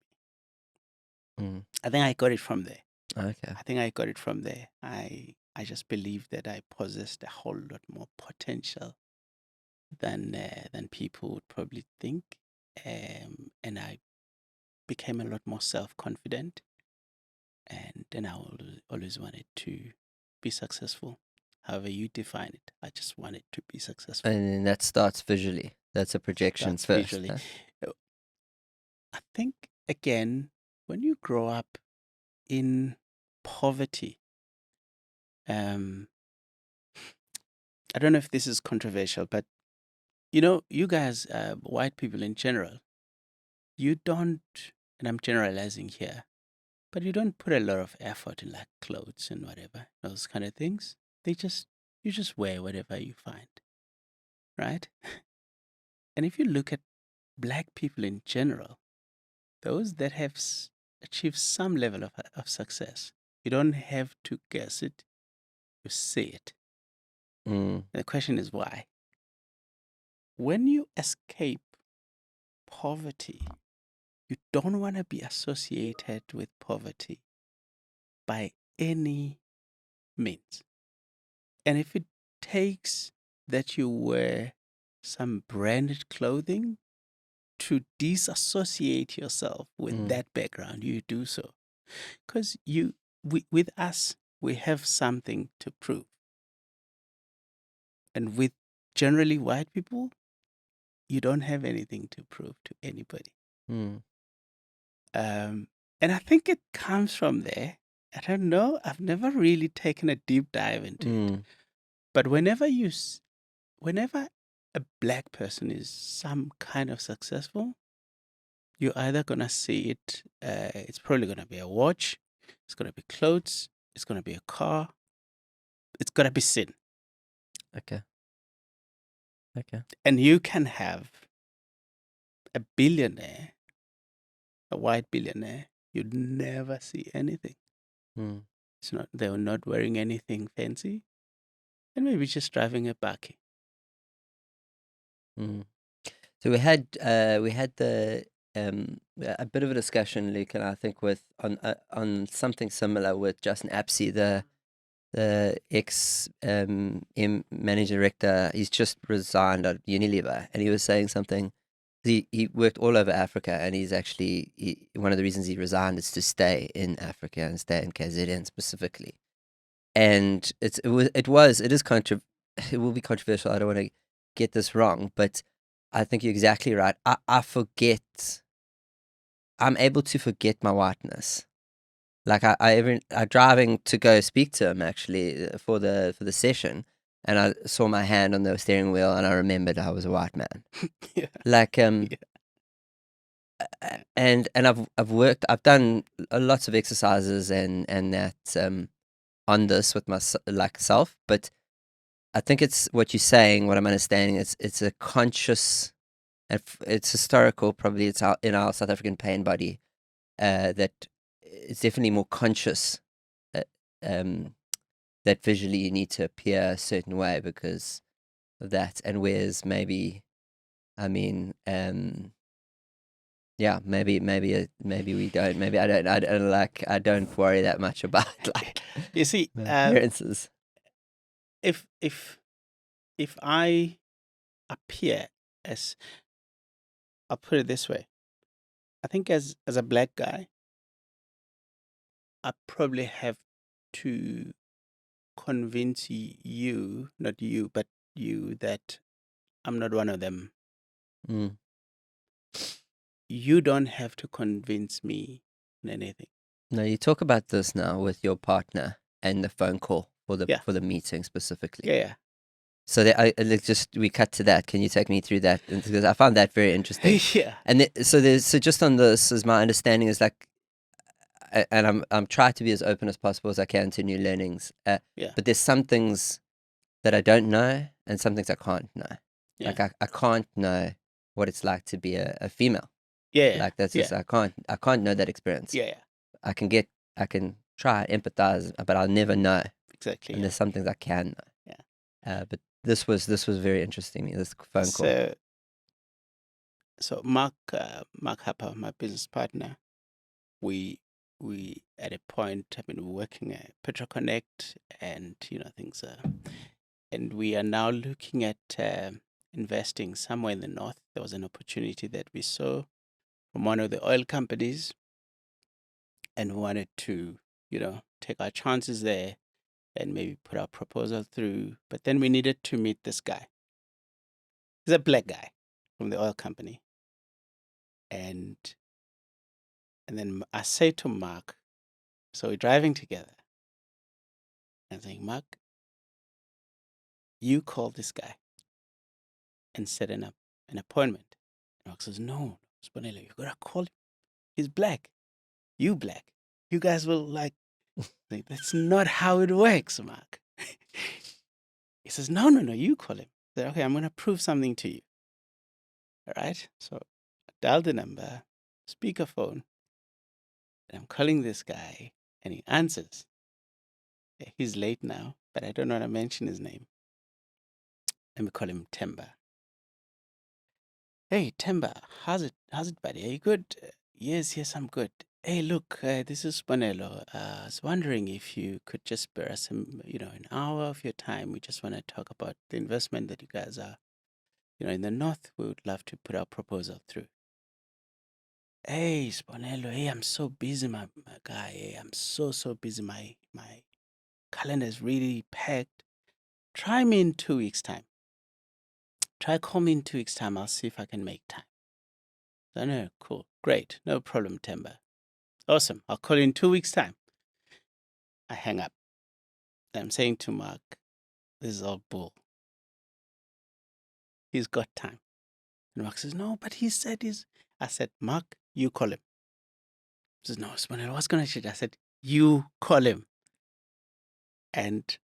me. Mm. I think I got it from there. Okay. I think I got it from there. I just believed that I possessed a whole lot more potential than people would probably think, and I became a lot more self-confident, and then I always wanted to be successful. However you define it, I just wanted to be successful. And then that starts visually. That's a projection That's first. visually. Huh? I think again, when you grow up in poverty, I don't know if this is controversial, but you guys, white people in general, you don't, and I'm generalizing here, but you don't put a lot of effort in like clothes and whatever, those kind of things. You just wear whatever you find, right? And if you look at black people in general, those that have achieved some level of success, you don't have to guess it, you see it. Mm. And the question is why? When you escape poverty, you don't want to be associated with poverty by any means. And if it takes that you wear some branded clothing to disassociate yourself with that background, you do so. Because with us, we have something to prove. And with generally white people, you don't have anything to prove to anybody. Mm. And I think it comes from there. I don't know. I've never really taken a deep dive into it. But whenever a black person is some kind of successful, you're either gonna see it. It's probably gonna be a watch. It's gonna be clothes. It's gonna be a car. It's gonna be sin. Okay. And you can have a billionaire, a white billionaire. You'd never see anything. Mm. It's not. They were not wearing anything fancy, and maybe just driving a bakkie. Mm. So we had the a bit of a discussion, Luke, and I think with on something similar with Justin Apsey, the ex managing director. He's just resigned at Unilever, and he was saying something. He worked all over Africa, and he's actually one of the reasons he resigned is to stay in Africa and stay in KZN specifically. And it will be controversial. I don't want to get this wrong, but I think you're exactly right. I forget. I'm able to forget my whiteness. Like I driving to go speak to him actually for the session, and I saw my hand on the steering wheel, and I remembered I was a white man. Yeah. Like Yeah. and I've done lots of exercises and that on this with my self, but I think it's what you're saying. What I'm understanding it's a conscious, it's historical. Probably it's in our South African pain body that it's definitely more conscious. Uh, um, that visually you need to appear a certain way because of that, and whereas maybe, I mean, yeah, maybe we don't. Maybe I don't worry that much about like You see, appearances. if I appear as, I'll put it this way, I think as a black guy, I probably have to convince you, not you, but you, that I'm not one of them. Mm. You don't have to convince me on anything. No, you talk about this now with your partner and the phone call for Yeah. the meeting specifically. Yeah. So let's just we cut to that. Can you take me through that? Because I found that very interesting. Yeah. And so just on this, as my understanding is like, and I'm trying to be as open as possible as I can to new learnings. Yeah. But there's some things that I don't know, and some things I can't know. Yeah. Like I can't know what it's like to be a female. Yeah. Like that's just I can't know that experience. Yeah. I can try empathize, but I'll never know. Exactly. And there's some things I can know. Yeah. But this was very interesting. This phone call. So Mark Harper, my business partner, we at a point have been working at PetroConnect, and things and we are now looking at investing somewhere in the north. There was an opportunity that we saw from one of the oil companies, and we wanted to take our chances there and maybe put our proposal through. But then we needed to meet this guy. He's a black guy from the oil company. And then I say to Mark, so we're driving together. And I'm saying, Mark, you call this guy and set an appointment. And Mark says, no, Sbonelo, you gotta call him. He's black. You black. You guys will like that's not how it works, Mark. He says, no, you call him. I said, okay, I'm gonna prove something to you. All right. So I dialed the number, speakerphone, and I'm calling this guy, and he answers. He's late now, but I don't want to mention his name. Let me call him Temba. Hey, Temba, how's it, buddy? Are you good? Yes, I'm good. Hey, look, this is Sbonelo. I was wondering if you could just spare us an hour of your time. We just want to talk about the investment that you guys are in the north, we would love to put our proposal through. Hey, Sbonelo, hey, I'm so busy, my guy. Hey, I'm so busy. My calendar is really packed. Try me in 2 weeks' time. Try call me in 2 weeks' time. I'll see if I can make time. I know, cool, great, no problem, Temba. Awesome. I'll call you in 2 weeks' time. I hang up. I'm saying to Mark, this is all bull. He's got time. And Mark says, no, but he said he's. I said, Mark, you call him. He says, no, Sbonelo, what's going to shit? I said, you call him. And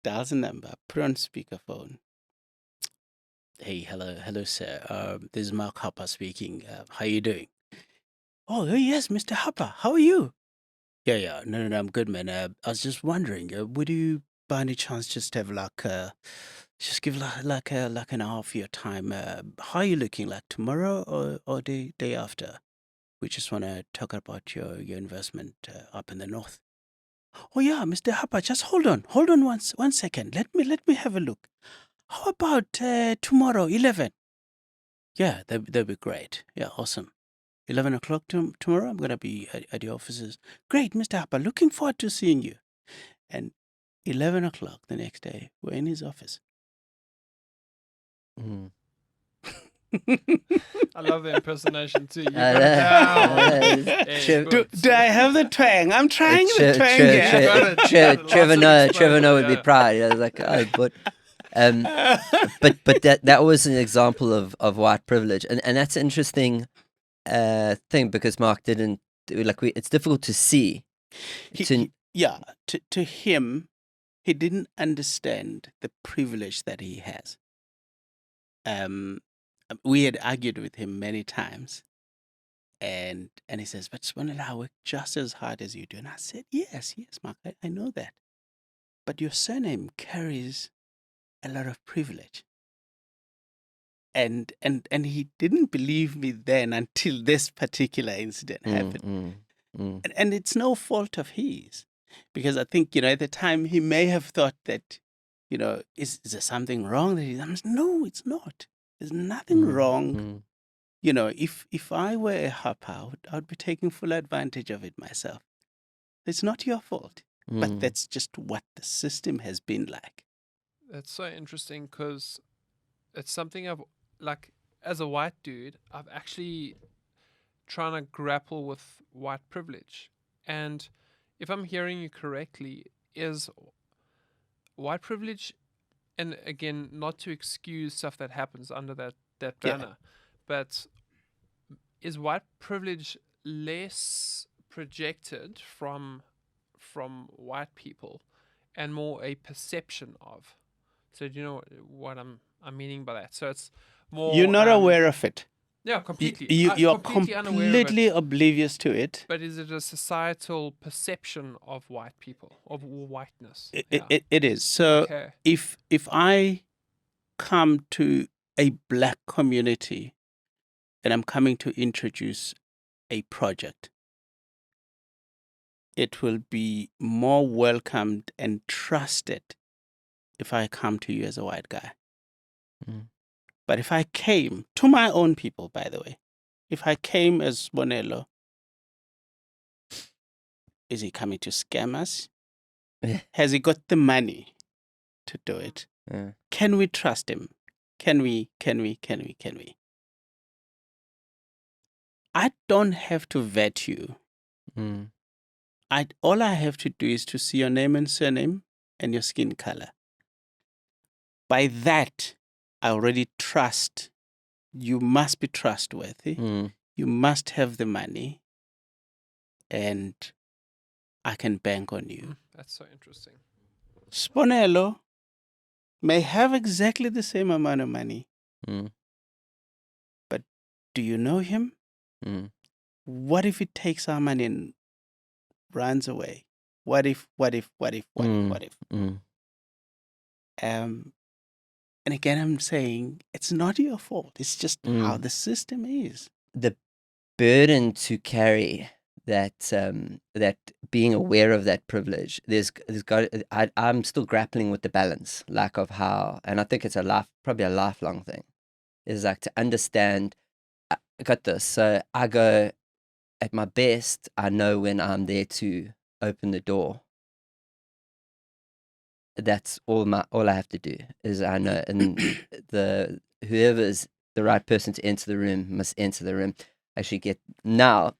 dials a number, put on speakerphone. Hey, hello, sir. This is Mark Harper speaking. How are you doing? Oh, yes, Mr. Harper. How are you? Yeah. No, I'm good, man. I was just wondering, would you, by any chance, just have just give like an hour of your time? How are you looking, like tomorrow or the day after? We just want to talk about your investment up in the north. Oh yeah, Mr. Harper, just hold on one second. Let me have a look. How about tomorrow, 11? Yeah, that'd be great. Yeah, awesome. 11 o'clock tomorrow, I'm going to be at your offices. Great, Mr. Harper, looking forward to seeing you. And 11 o'clock the next day, we're in his office. Mm. I love the impersonation too. You I got it down. know. Hey, Trev- good. Do I have the twang? I'm trying the twang here. got it. Trevor Lots of would be exposure, proud. I was like, oh, but that was an example of white privilege, and that's an interesting thing because Mark didn't it's difficult to see. To him, he didn't understand the privilege that he has. We had argued with him many times, and he says, but Sbonelo, I work just as hard as you do. And I said, yes, Mark, I know that. But your surname carries a lot of privilege. And he didn't believe me then until this particular incident happened. And it's no fault of his. Because I think, at the time he may have thought that, is there something wrong that he's done? No, it's not. There's nothing wrong. If I were a Harper, I would be taking full advantage of it myself. It's not your fault. But that's just what the system has been like. That's so interesting because it's something I've, like, as a white dude, I've actually trying to grapple with white privilege. And if I'm hearing you correctly, is white privilege, and again, not to excuse stuff that happens under that banner, but is white privilege less projected from white people and more a perception of? So do you know what I'm meaning by that? So it's more. You're not aware of it. Yeah, completely. You're completely unaware of it. completely oblivious to it. But is it a societal perception of white people, of whiteness? It is. So Okay. if I come to a black community and I'm coming to introduce a project, it will be more welcomed and trusted if I come to you as a white guy. But if I came to my own people, by the way, if I came as Sbonelo, is he coming to scam us? Has he got the money to do it? Can we trust him? Can we? I don't have to vet you. All I have to do is to see your name and surname and your skin color. By that, I already trust. You must be trustworthy. You must have the money. And I can bank on you. That's so interesting. Sbonelo may have exactly the same amount of money. But do you know him? What if he takes our money and runs away? What if? And again, I'm saying it's not your fault. It's just how the system is. The burden to carry that being aware of that privilege, I'm still grappling with the balance, like of how, and I think it's probably a lifelong thing, is like to understand. I got this. So I go at my best. I know when I'm there to open the door. That's all I have to do is I know, and whoever is the right person to enter the room must enter the room. Actually, get now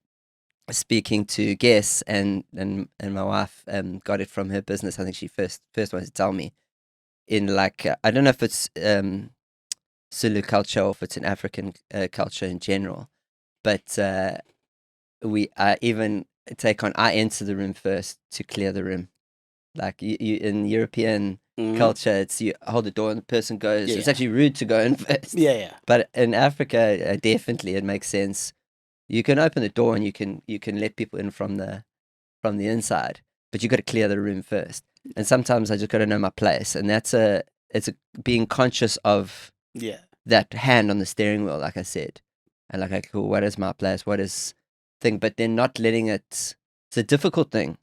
speaking to guests and my wife got it from her business. I think she first wanted to tell me in like I don't know if it's Zulu culture or if it's an African culture in general, but I even take on I enter the room first to clear the room. Like you in European culture, it's you hold the door and the person goes. It's actually rude to go in first. Yeah. But in Africa, definitely it makes sense. You can open the door and you can let people in from the inside, but you got to clear the room first. And sometimes I just got to know my place, and it's a being conscious of that hand on the steering wheel, like I said, and like, okay, cool, what is my place? What is thing? But then not letting it. It's a difficult thing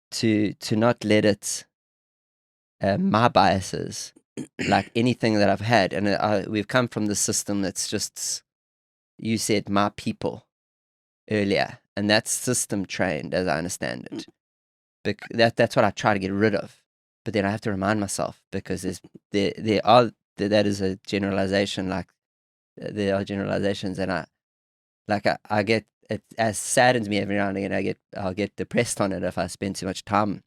to not let it. My biases, like anything that I've had, and we've come from the system that's just. You said my people earlier, and that's system trained, as I understand it. That's what I try to get rid of, but then I have to remind myself because that is a generalization. Like there are generalizations, and I get it as saddens me every now and again. I'll get depressed on it if I spend too much time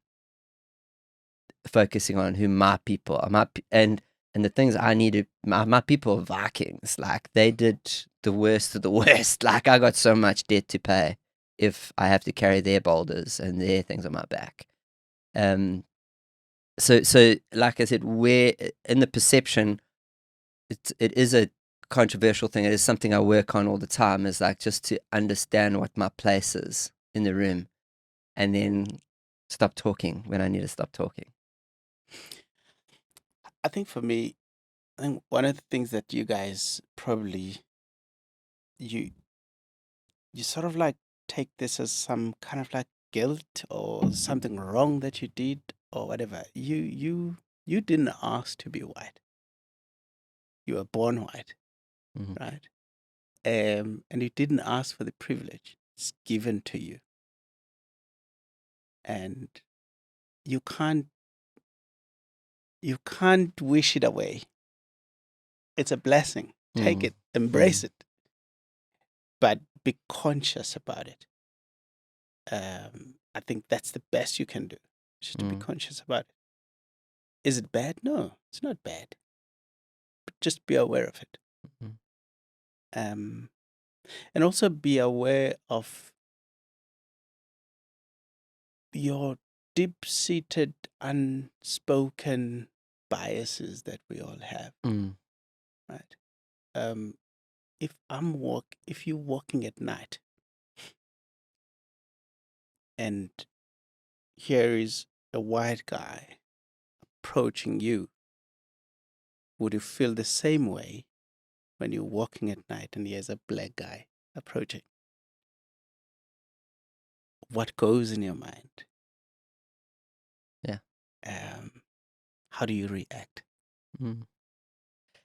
focusing on who my people are, and the things I needed. My people are Vikings. Like they did the worst of the worst. Like I got so much debt to pay if I have to carry their boulders and their things on my back. So like I said, where in the perception, it is a controversial thing. It is something I work on all the time. Is like just to understand what my place is in the room, and then stop talking when I need to stop talking. I think for me, I think one of the things that you guys probably you sort of like take this as some kind of like guilt or something wrong that you did or whatever. You didn't ask to be white. You were born white, right? And you didn't ask for the privilege. It's given to you. And you can't wish it away. It's a blessing. Take it, embrace it, but be conscious about it. I think that's the best you can do, just to be conscious about it. Is it bad? No, it's not bad. But just be aware of it. And also be aware of your deep-seated, unspoken biases that we all have. Right? If you're walking at night and here is a white guy approaching you, would you feel the same way when you're walking at night and there's a black guy approaching? What goes in your mind? Yeah. How do you react?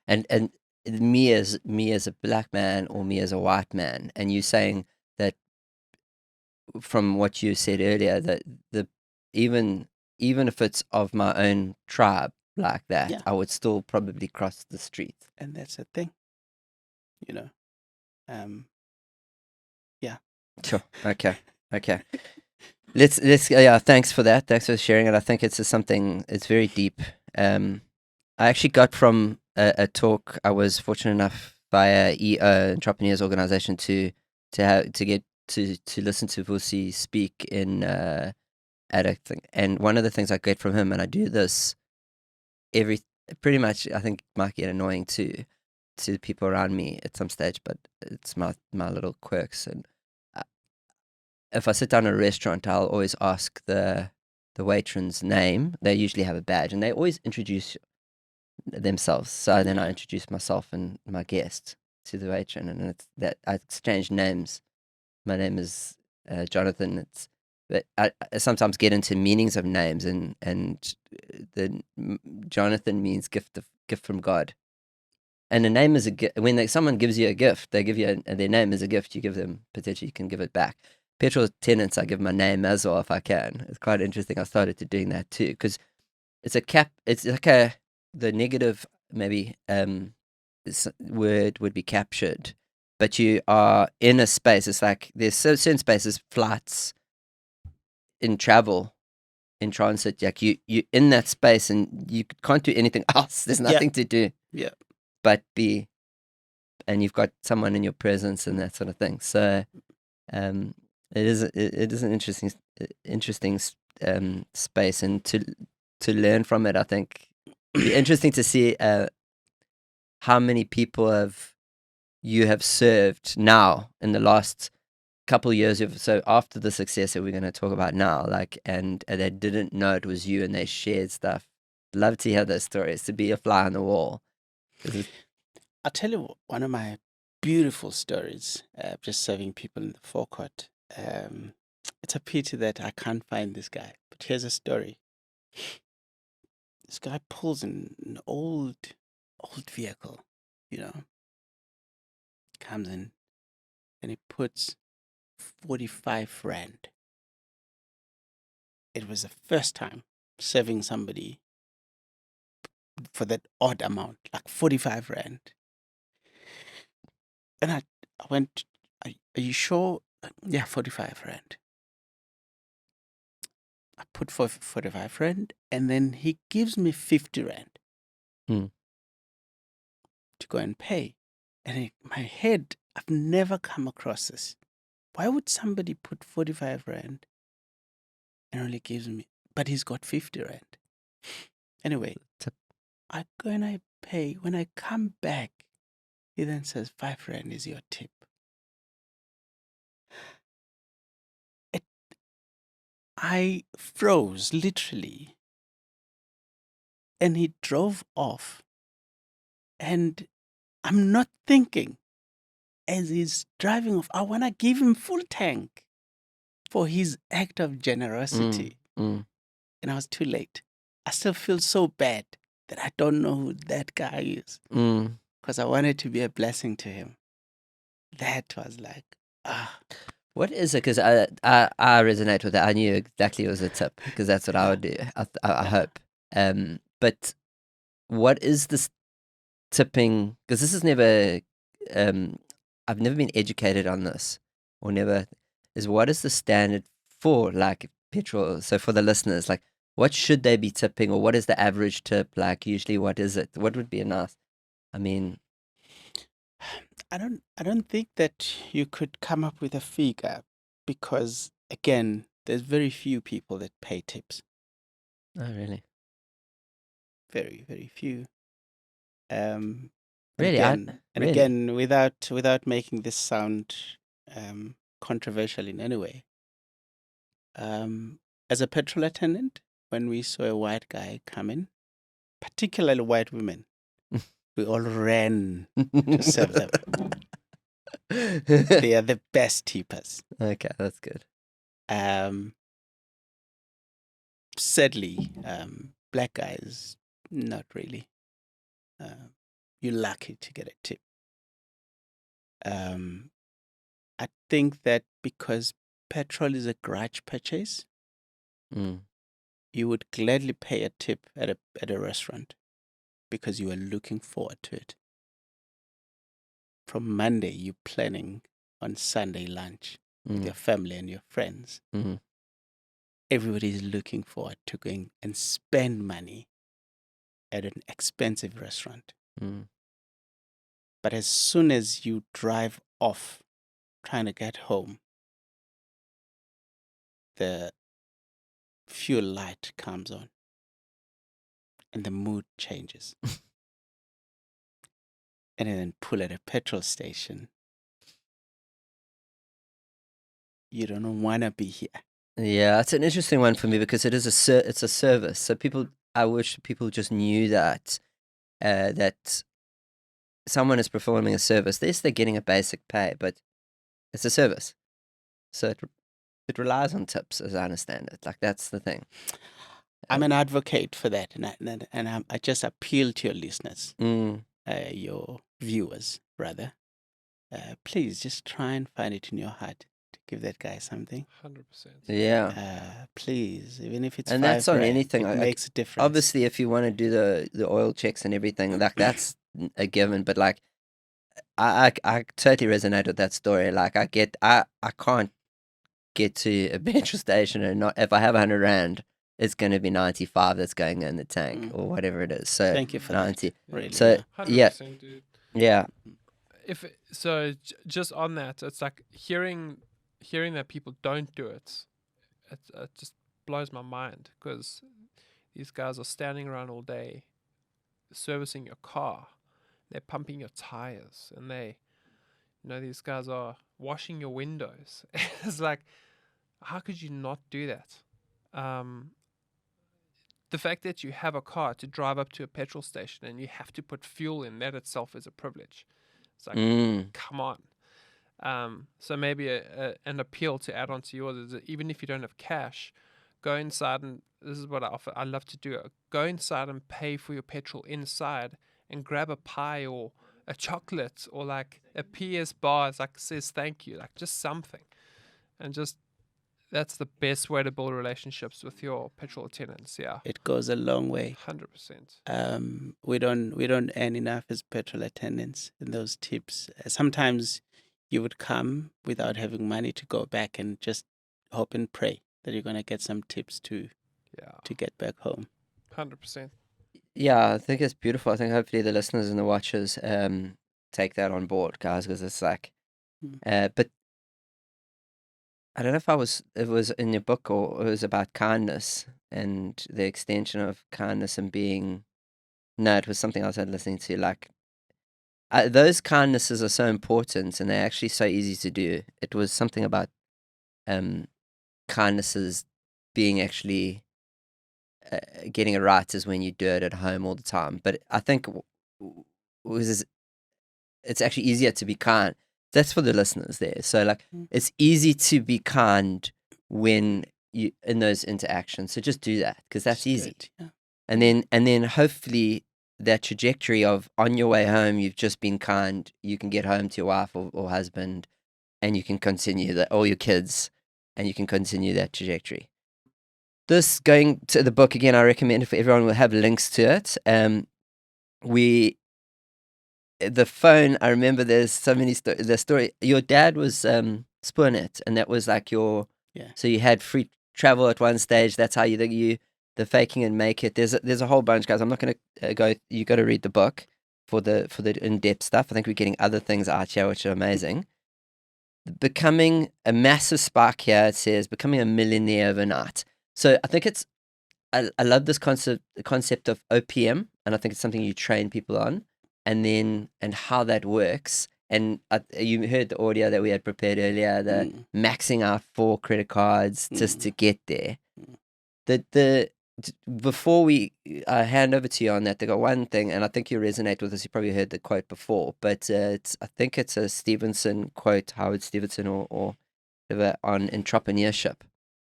And me as a black man or me as a white man, and you saying that from what you said earlier, that even if it's of my own tribe like that, I would still probably cross the street. And that's the thing, yeah. Sure. Okay. Let's thanks for that. Thanks for sharing it. I think it's something. It's very deep. I actually got from a talk. I was fortunate enough via EO Entrepreneurs Organization to get to listen to Vusi speak in at a thing. And one of the things I get from him, and I do this pretty much. I think it might get annoying to people around me at some stage, but it's my little quirks. And if I sit down at a restaurant, I'll always ask the waitress name. They usually have a badge, and they always introduce themselves. So then I introduce myself and my guest to the waitress, and it's that I exchange names. My name is Jonathan. It's but I sometimes get into meanings of names, and Jonathan means gift from God. And a name is a gift. When someone gives you a gift, they give you their name is a gift. You give them, potentially you can give it back. Petrol Attendant, I give my name as well if I can. It's quite interesting. I started to doing that too because it's a cap. It's like the negative maybe word would be captured, but you are in a space. It's like there's certain spaces, flights, in travel, in transit. Like you in that space and you can't do anything else. There's nothing to do. Yeah. But be, and you've got someone in your presence and that sort of thing. So, it is an interesting space, and to learn from it. I think it'd be interesting to see how many people you have served now in the last couple of years. So after the success that we're going to talk about now, like, and they didn't know it was you, and they shared stuff. Love to hear those stories. To be a fly on the wall. I'll tell you one of my beautiful stories, just serving people in the Forecourt. It's a pity that I can't find this guy, but here's a story. This guy pulls in an old vehicle, comes in, and he puts 45 rand. It was the first time serving somebody for that odd amount, like 45 rand. And I went, are you sure? Yeah, 45 rand. I put 45 rand, and then he gives me 50 rand to go and pay. And in my head, I've never come across this. Why would somebody put 45 rand and only gives me, but he's got 50 rand? Anyway, I go and I pay. When I come back, he then says, 5 rand is your tip. I froze, literally. And he drove off. And I'm not thinking, as he's driving off, I want to give him full tank for his act of generosity. And I was too late. I still feel so bad that I don't know who that guy is. Because I wanted to be a blessing to him. That was like, What is it? Because I resonate with that. I knew exactly it was a tip because that's what I would do. I hope. But what is this tipping? Because this is never. I've never been educated on this, or never. What is the standard for like petrol? So for the listeners, like, what should they be tipping, or what is the average tip? Like, usually, what is it? What would be a nice? I mean, I don't think that you could come up with a figure because, again, there's very few people that pay tips. Oh, really? Very, very few. Really? Again, without making this sound controversial in any way. As a petrol attendant, when we saw a white guy come in, particularly white women, we all ran to serve them. They are the best tippers. Okay, that's good. Sadly, black guys, not really. You're lucky to get a tip. I think that because petrol is a garage purchase, you would gladly pay a tip at a restaurant because you are looking forward to it. From Monday, you're planning on Sunday lunch with your family and your friends. Everybody is looking forward to going and spend money at an expensive restaurant. But as soon as you drive off trying to get home, the fuel light comes on and the mood changes. And then pull at a petrol station. You don't want to be here. Yeah, it's an interesting one for me because it is it's a service. So I wish people just knew that that someone is performing a service. Yes, they're getting a basic pay, but it's a service. So it relies on tips, as I understand it. Like that's the thing. I'm an advocate for that, and I just appeal to your listeners, your viewers, rather. Please just try and find it in your heart to give that guy something. 100%. Yeah. Please, even if it's And 5 that's on rand, anything. it makes a difference. Obviously, if you want to do the oil checks and everything, like that's a given. But like, I totally resonate with that story. Like, I can't get to a petrol station and not, if I have 100 rand, it's going to be 95 that's going in the tank or whatever it is. So Thank you for 90. that. Really, So 100%, dude. yeah. Just on that, it's like hearing that people don't do it. It just blows my mind, because these guys are standing around all day servicing your car. They're pumping your tires, and these guys are washing your windows. It's like, how could you not do that? The fact that you have a car to drive up to a petrol station and you have to put fuel in, that itself is a privilege. It's like, come on. So maybe an appeal to add on to yours is that even if you don't have cash, go inside, and this is what I love to do. Go inside and pay for your petrol inside, and grab a pie or a chocolate or like a PS bar. It's like says thank you, like just something, and just that's the best way to build relationships with your petrol attendants. Yeah, it goes a long way. 100%. We don't earn enough as petrol attendants in those tips. Sometimes you would come without having money to go back and just hope and pray that you're going to get some tips to get back home. 100%. Yeah, I think it's beautiful. I think hopefully the listeners and the watchers take that on board, guys, because it's like, but I don't know if it was in your book or it was about kindness and the extension of kindness and being. No, it was something else I was listening to. Like, those kindnesses are so important and they're actually so easy to do. It was something about kindnesses being actually getting it right is when you do it at home all the time. But I think it's actually easier to be kind. That's for the listeners there. So like, it's easy to be kind when you in those interactions. So just do that, because that's easy. Good, yeah. And then hopefully that trajectory of on your way home, you've just been kind. You can get home to your wife or husband, and you can continue that, or your kids, and you can continue that trajectory. This, going to the book again, I recommend it for everyone. We'll have links to it. The phone, I remember there's so many the story. Your dad was Sbonelo, and that was like your so you had free travel at one stage. That's how you the faking and make it. There's a whole bunch, guys. I'm not going to go. You got to read the book for the in-depth stuff. I think we're getting other things out here which are amazing. Becoming a massive spark here. It says becoming a millionaire overnight. So I think I love this concept of OPM, and I think it's something you train people on, and how that works. And you heard the audio that we had prepared earlier, the maxing out 4 credit cards just to get there. Before we hand over to you on that, they got one thing, and I think you resonate with this. You probably heard the quote before, but I think it's a Stevenson quote, Howard Stevenson or whatever, on entrepreneurship,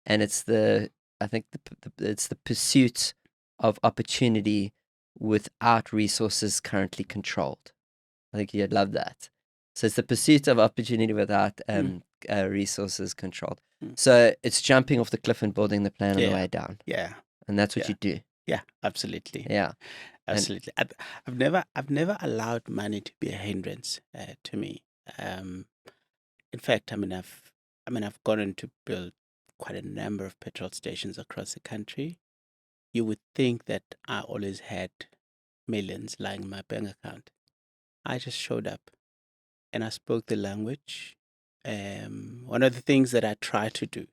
and it's it's the pursuit of opportunity without resources currently controlled. I think you'd love that. So it's the pursuit of opportunity without resources controlled. So it's jumping off the cliff and building the plan on the way down. Yeah. And that's what you do. Yeah, absolutely. Yeah. Absolutely. I've never allowed money to be a hindrance to me. In fact, I've gone on to build quite a number of petrol stations across the country. You would think that I always had millions lying in my bank account. I just showed up and I spoke the language. One of the things that I try to do,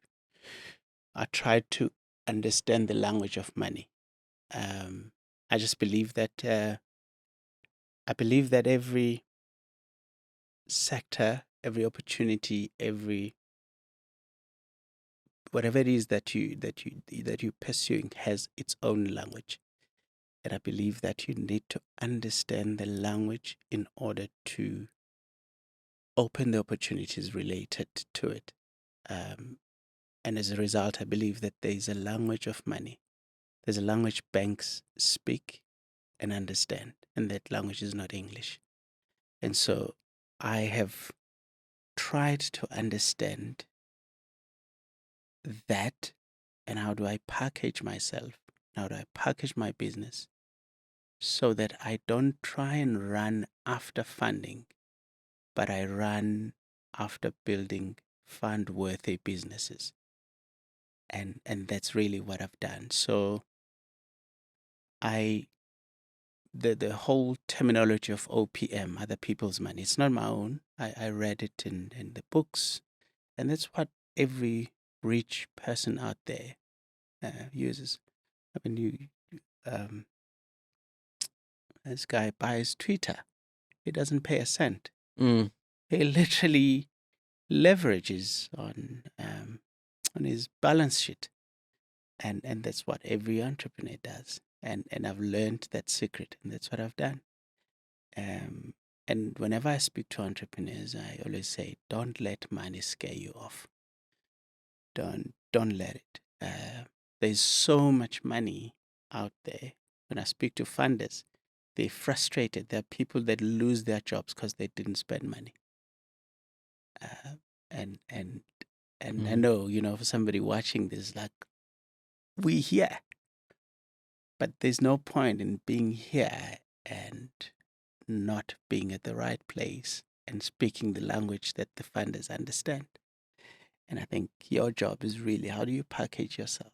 I try to understand the language of money. I just believe that every sector, every opportunity, whatever it is that you're pursuing has its own language. And I believe that you need to understand the language in order to open the opportunities related to it. And as a result, I believe that there is a language of money. There's a language banks speak and understand, and that language is not English. And so I have tried to understand that, and how do I package myself? How do I package my business so that I don't try and run after funding, but I run after building fund-worthy businesses. And that's really what I've done. So the whole terminology of OPM, other people's money, it's not my own. I read it in the books, and that's what every rich person out there uses. I mean, this guy buys Twitter. He doesn't pay a cent. Mm. He literally leverages on his balance sheet, and that's what every entrepreneur does. And I've learned that secret, and that's what I've done. And whenever I speak to entrepreneurs, I always say, don't let money scare you off. Don't let it. There's so much money out there. When I speak to funders, they're frustrated. There are people that lose their jobs because they didn't spend money. And I know, for somebody watching this, like, we here, but there's no point in being here and not being at the right place and speaking the language that the funders understand. And I think your job is really, how do you package yourself?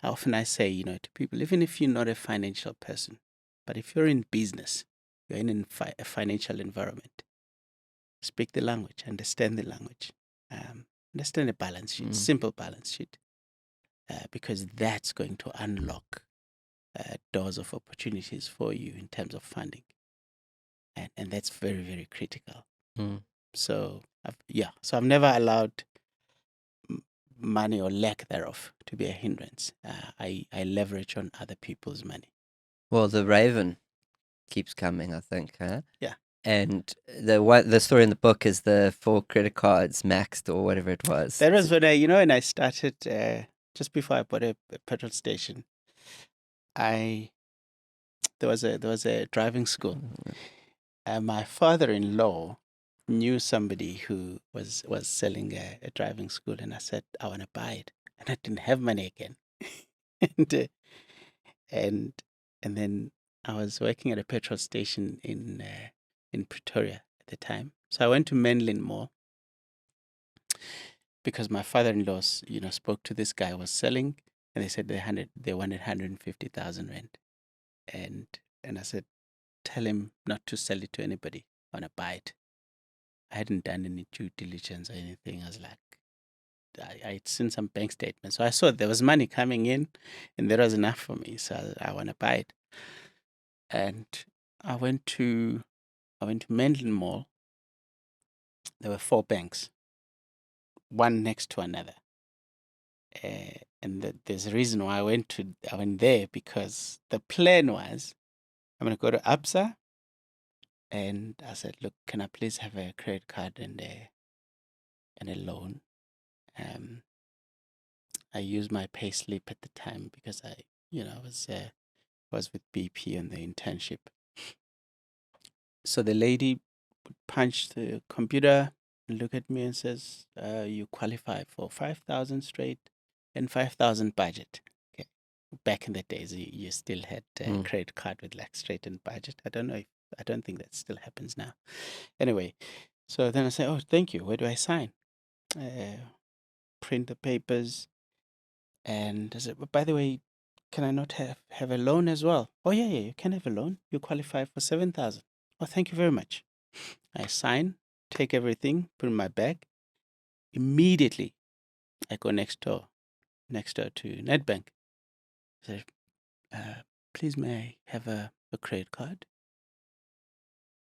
Often I say, to people, even if you're not a financial person, but if you're in business, you're in a financial environment, speak the language, understand the language, understand the balance sheet, simple balance sheet, because that's going to unlock doors of opportunities for you in terms of funding. And that's very, very critical. So I've never allowed money or lack thereof to be a hindrance. I leverage on other people's money. Well, the Raven keeps coming, I think, huh? Yeah. And the story in the book is the 4 credit cards maxed or whatever it was. That was when I started, just before I bought a petrol station. There was a driving school. And my father-in-law knew somebody who was selling a driving school, and I said, I want to buy it. And I didn't have money again. and then I was working at a petrol station in Pretoria at the time. So I went to Menlyn Mall because my father-in-law, spoke to this guy who was selling, and they said they wanted 150,000 rand. And I said, tell him not to sell it to anybody. I want to buy it. I hadn't done any due diligence or anything. I was like, I'd seen some bank statements. So I saw there was money coming in, and there was enough for me. So I want to buy it. And I went to Menlyn Mall. There were 4 banks, one next to another. And there's a reason why I went there, because the plan was, I'm going to go to Absa. And I said, look, can I please have a credit card and a loan? I used my pay slip at the time because I was with BP on the internship. So the lady would punch the computer and look at me and says, you qualify for 5,000 straight and 5,000 budget. Okay. Back in the days, you still had a credit card with like straight and budget. I don't think that still happens now. Anyway, so then I say, oh, thank you. Where do I sign? Print the papers. And I said, well, by the way, can I not have a loan as well? Oh, yeah, you can have a loan. You qualify for 7,000. Oh, thank you very much. I sign, take everything, put in my bag. Immediately, I go next door to Nedbank. I said, please, may I have a credit card?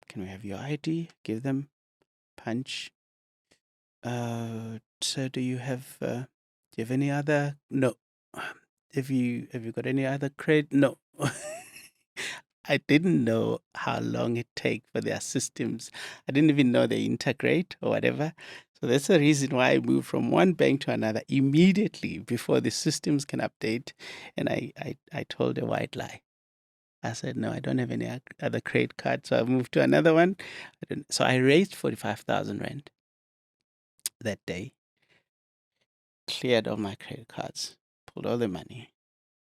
Can we have your ID? Give them, punch. So do you have any other? No. Have you got any other credit? No. I didn't know how long it takes for their systems. I didn't even know they integrate or whatever. So that's the reason why I moved from one bank to another immediately before the systems can update. And I told a white lie. I said, no, I don't have any other credit card. So I moved to another one. So I raised 45,000 rand that day, cleared all my credit cards, pulled all the money,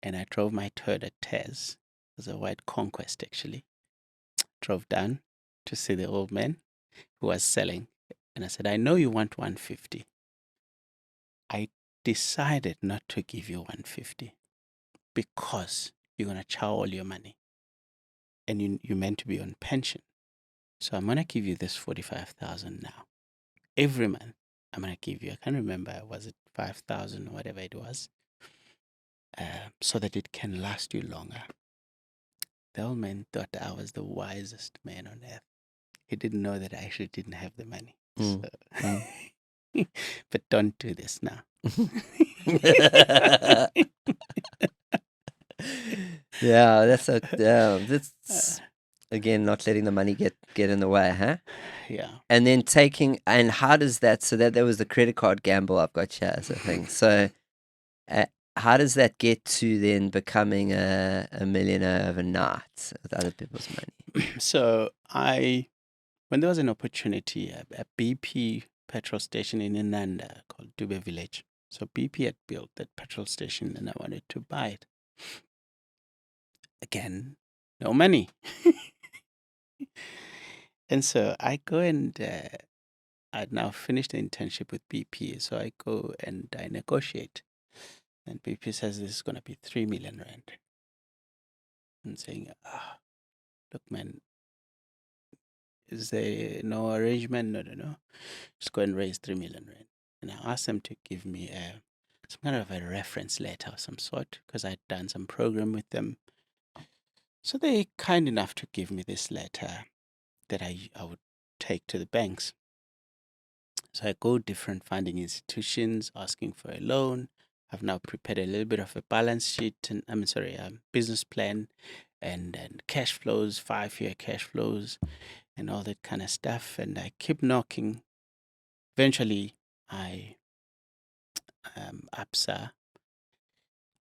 and I drove my Toyota Tez. It was a white Conquest, actually. Drove down to see the old man who was selling. And I said, I know you want 150. I decided not to give you 150 because you're going to chow all your money. And you're meant to be on pension. So I'm going to give you this 45,000 now. Every month, I'm going to give you, I can't remember, was it 5,000 or whatever it was, so that it can last you longer. The old man thought I was the wisest man on earth. He didn't know that I actually didn't have the money. So. But don't do this now. Yeah, that's again not letting the money get in the way, huh? Yeah. And then and how does that? So that was the credit card gamble I've got here as a thing. So, how does that get to then becoming a millionaire overnight with other people's money? So when there was an opportunity, a BP petrol station in Inanda called Dube Village. So BP had built that petrol station and I wanted to buy it. Again, no money. And so I go and I'd now finished the internship with BP. So I go and I negotiate. And BP says this is going to be 3 million rand. I'm saying, look, man, is there no arrangement? No. Just go and raise 3 million rand. And I asked them to give me some kind of a reference letter of some sort because I'd done some program with them. So they kind enough to give me this letter that I would take to the banks. So I go different funding institutions asking for a loan. I've now prepared a little bit of a balance sheet and business plan and cash flows, 5-year cash flows and all that kind of stuff. And I keep knocking. Eventually, ABSA,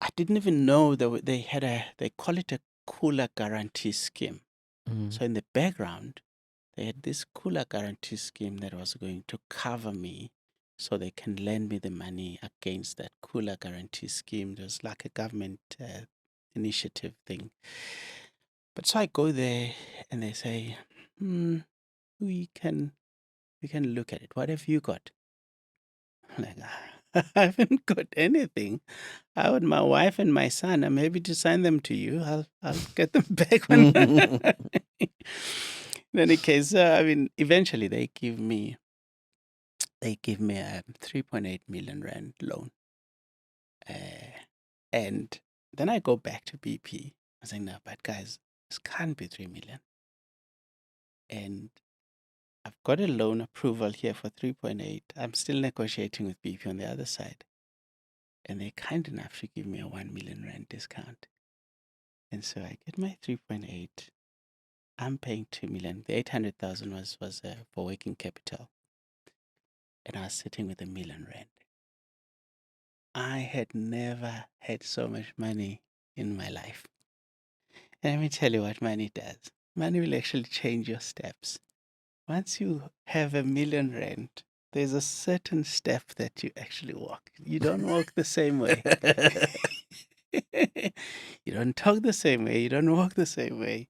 I didn't even know that they call it a cooler guarantee scheme. So in the background, they had this cooler guarantee scheme that was going to cover me so they can lend me the money against that cooler guarantee scheme. It was like a government initiative thing. But so I go there and they say, we can look at it. What have you got? I'm like, I haven't got anything. I want my wife and my son. I'm happy to sign them to you. I'll get them back when. In any case, eventually they give me a 3.8 million rand loan, and then I go back to BP. I say, no, but guys, this can't be 3 million, and I've got a loan approval here for 3.8. I'm still negotiating with BP on the other side. And they're kind enough to give me a 1 million rand discount. And so I get my 3.8. I'm paying 2 million. The 800,000 was for working capital. And I was sitting with 1 million rand. I had never had so much money in my life. And let me tell you what money does. Money will actually change your steps. Once you have 1 million rand, there's a certain step that you actually walk. You don't walk the same way. You don't talk the same way. You don't walk the same way.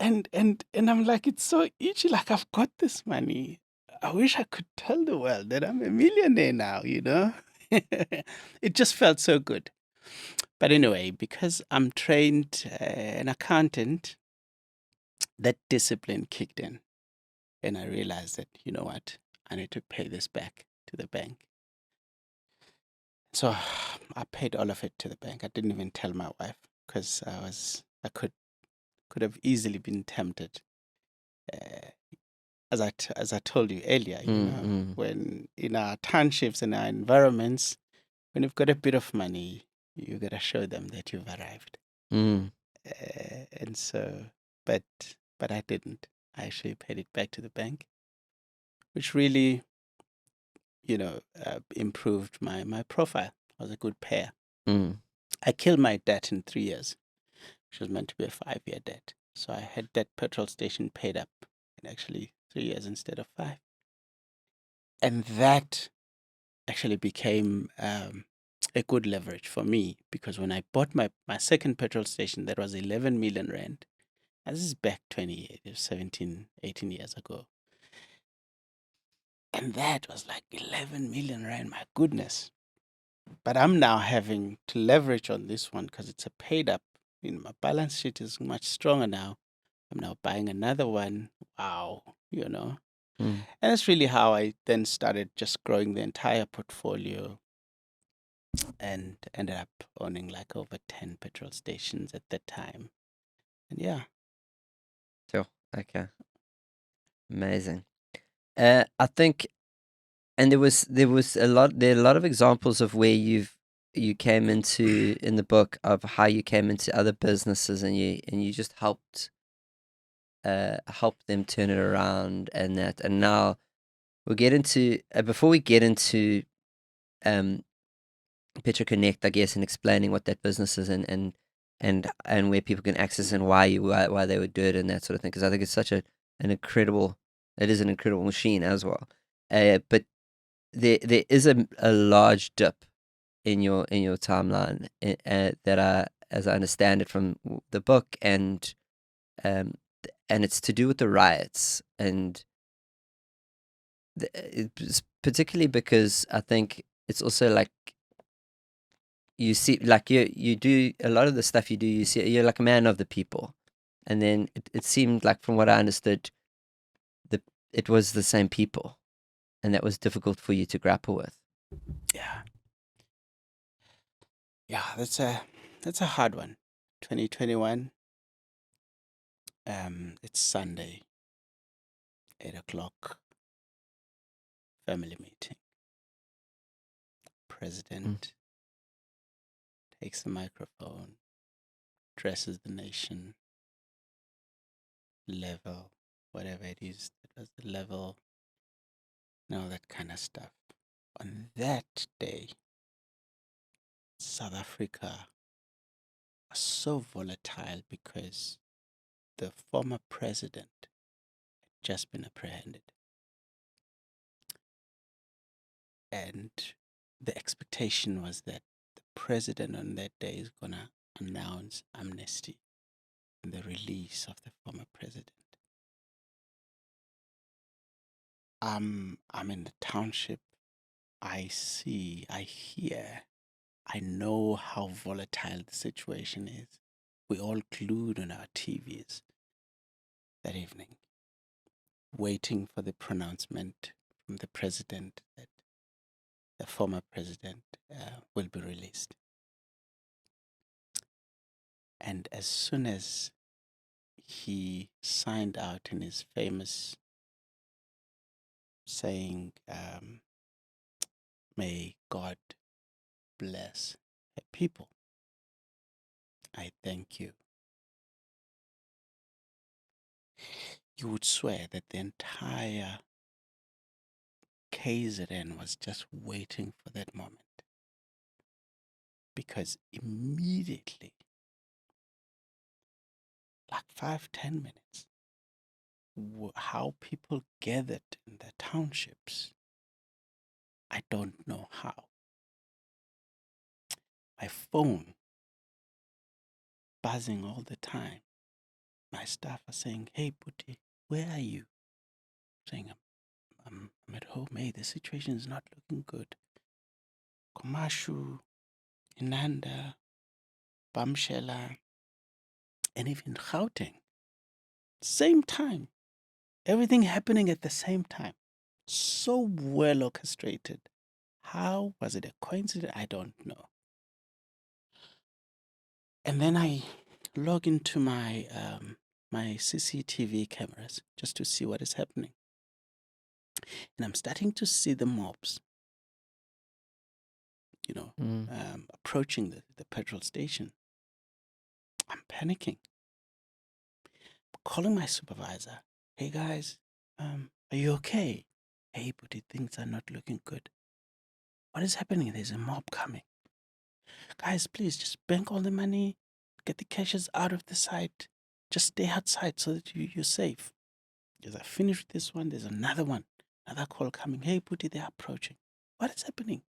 And I'm like, it's so itchy. Like, I've got this money. I wish I could tell the world that I'm a millionaire now, you know? It just felt so good. But anyway, because I'm trained an accountant, that discipline kicked in. And I realized that, you know what? I need to pay this back to the bank. So I paid all of it to the bank. I didn't even tell my wife because I could have easily been tempted. As I told you earlier, when in our townships and our environments, when you've got a bit of money, you gotta show them that you've arrived. And so, but I didn't. I actually paid it back to the bank, which really improved my profile. I was a good payer. Mm. I killed my debt in 3 years, which was meant to be a 5-year debt. So I had that petrol station paid up in actually 3 years instead of 5. And that actually became a good leverage for me, because when I bought my second petrol station, that was 11 million rand. And this is back 17, 18 years ago. And that was like 11 million rand, my goodness. But I'm now having to leverage on this one because it's a paid up. My balance sheet is much stronger now. I'm now buying another one. Wow, Mm. And that's really how I then started just growing the entire portfolio and ended up owning like over 10 petrol stations at that time. And yeah. Sure. Okay. Amazing. I think, and there are a lot of examples of where you came into in the book of how you came into other businesses and you just helped them turn it around and that. And now we'll get into before we get into PetroConnect, I guess, and explaining what that business is and where people can access and why they would do it and that sort of thing. Because I think it's such an incredible, it is an incredible machine as well. But there is a large dip in your timeline that as I understand it from the book, and it's to do with the riots, and it's particularly because I think it's also like you see, like you do a lot of the stuff you do. You see, you're like a man of the people, and then it seemed like, from what I understood, it was the same people, and that was difficult for you to grapple with. Yeah. Yeah, that's a hard one. 2021. It's Sunday, 8 o'clock, family meeting. President takes the microphone, addresses the nation, level, whatever it is, that was the level, and all that kind of stuff. On that day, South Africa was so volatile because the former president had just been apprehended. And the expectation was that the president on that day is going to announce amnesty and the release of the former president. I'm in the township. I see, I hear, I know how volatile the situation is. We all glued on our TVs that evening, waiting for the pronouncement from the president that the former president will be released. And as soon as he signed out in his famous saying, may God bless her people, I thank you. You would swear that the entire KZN was just waiting for that moment. Because immediately, like 5-10 minutes, how people gathered in the townships, I don't know how. My phone buzzing all the time. My staff are saying, hey, Puti, where are you? Saying, I'm at home. Hey, the situation is not looking good. Komashu, Inanda, Bamshela, and even Gauteng. Same time. Everything happening at the same time. So well orchestrated. How was it a coincidence? I don't know. And then I log into my my CCTV cameras just to see what is happening. And I'm starting to see the mobs, approaching the petrol station. I'm panicking. I'm calling my supervisor. Hey guys, are you okay? Hey, buddy, things are not looking good. What is happening? There's a mob coming. Guys, please just bank all the money, get the cashes out of the site. Just stay outside so that you're safe. As I finish with this one, there's another one. Another call coming. Hey, buddy, they're approaching. What is happening?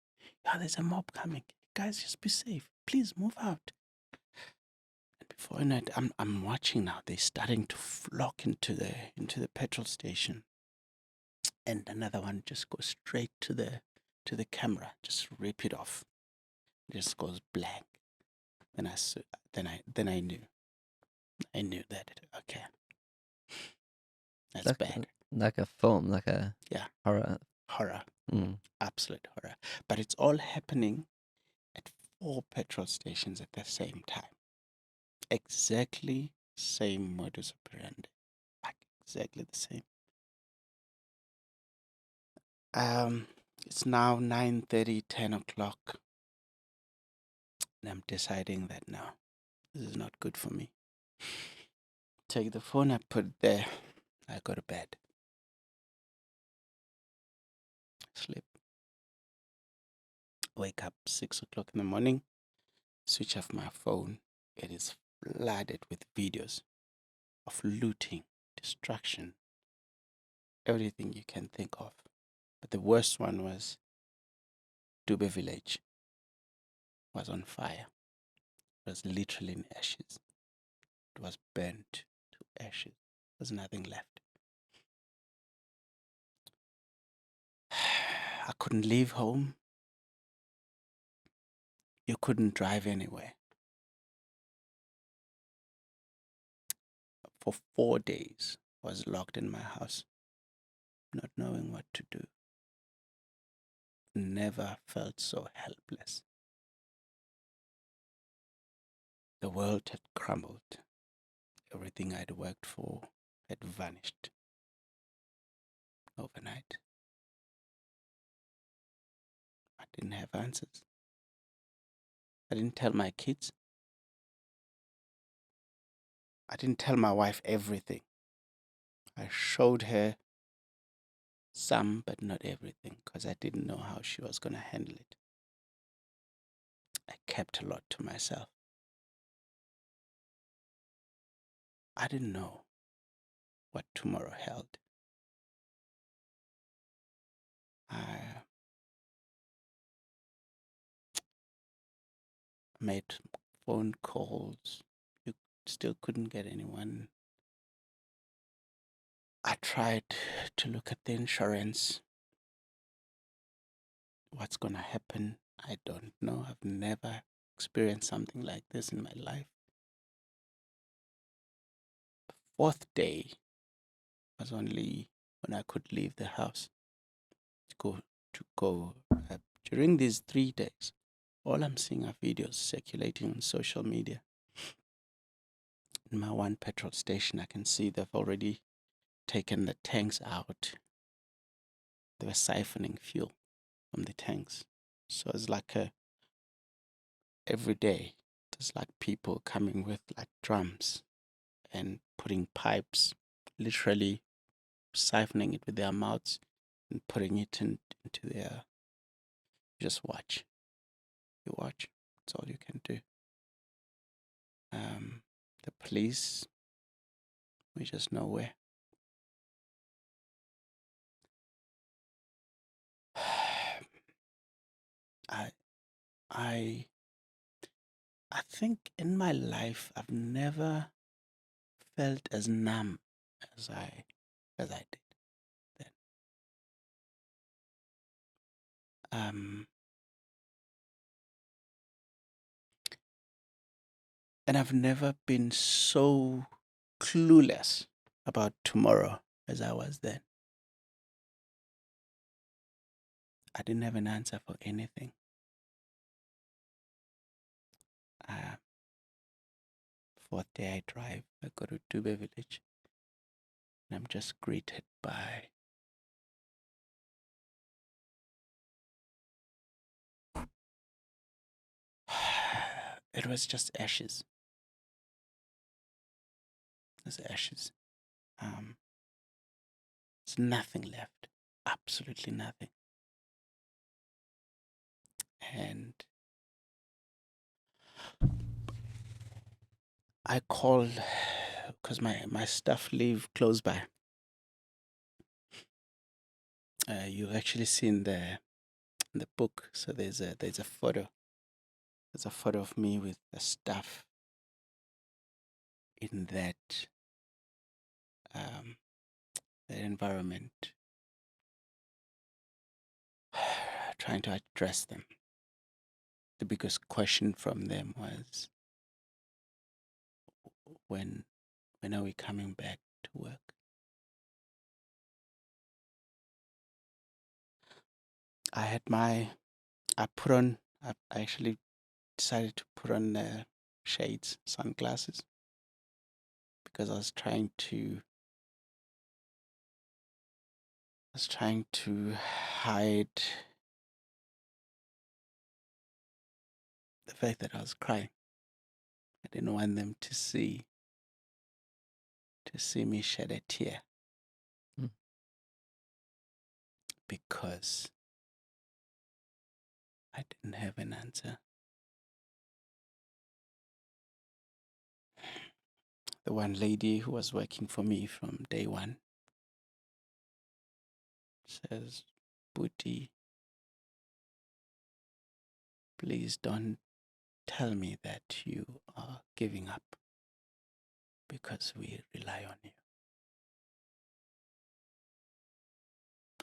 Yeah, there's a mob coming. Guys, just be safe. Please move out. And before I know it, I'm watching now. They're starting to flock into the petrol station. And another one just goes straight to the camera. Just rip it off. It just goes blank. Then I knew. I knew that. Okay. That's Like, bad. like a film, like a horror. Horror. Mm. Absolute horror. But it's all happening at 4 petrol stations at the same time. Exactly same modus operandi. Like exactly the same. It's now 9:30, 10 o'clock. And I'm deciding that now, this is not good for me. Take the phone, I put it there. I go to bed. Sleep. Wake up 6 o'clock in the morning. Switch off my phone. It is flooded with videos of looting, destruction, everything you can think of. But the worst one was Dube village was on fire. It was literally in ashes. It was burnt to ashes. There was nothing left. I couldn't leave home. You couldn't drive anywhere. For 4 days, I was locked in my house, not knowing what to do. Never felt so helpless. The world had crumbled. Everything I'd worked for had vanished overnight. I didn't have answers. I didn't tell my kids. I didn't tell my wife everything. I showed her some, but not everything, because I didn't know how she was going to handle it. I kept a lot to myself. I didn't know what tomorrow held. I made phone calls. You still couldn't get anyone. I tried to look at the insurance. What's going to happen? I don't know. I've never experienced something like this in my life. The 4th day was only when I could leave the house to go. During these 3 days, all I'm seeing are videos circulating on social media. In my one petrol station, I can see they've already taken the tanks out. They were siphoning fuel from the tanks. So it's like every day, there's like people coming with like drums and putting pipes, literally siphoning it with their mouths and putting it into their. You just watch. You watch. That's all you can do. The police, we just nowhere. I think in my life I've never felt as numb as I did then. And I've never been so clueless about tomorrow as I was then. I didn't have an answer for anything. 4th day I drive, I go to Dube village, and I'm just greeted by it was just ashes. There's ashes. There's nothing left. absolutely nothing. And I called because my stuff live close by. You've actually seen the book. So there's a photo. There's a photo of me with the stuff in that that environment, trying to address them. The biggest question from them was, when are we coming back to work? I actually decided to put on shades, sunglasses, because I was trying to hide the fact that I was crying. I didn't want them to see me shed a tear. Because I didn't have an answer. The one lady who was working for me from day one says, "Boetie, please don't tell me that you are giving up, because we rely on you."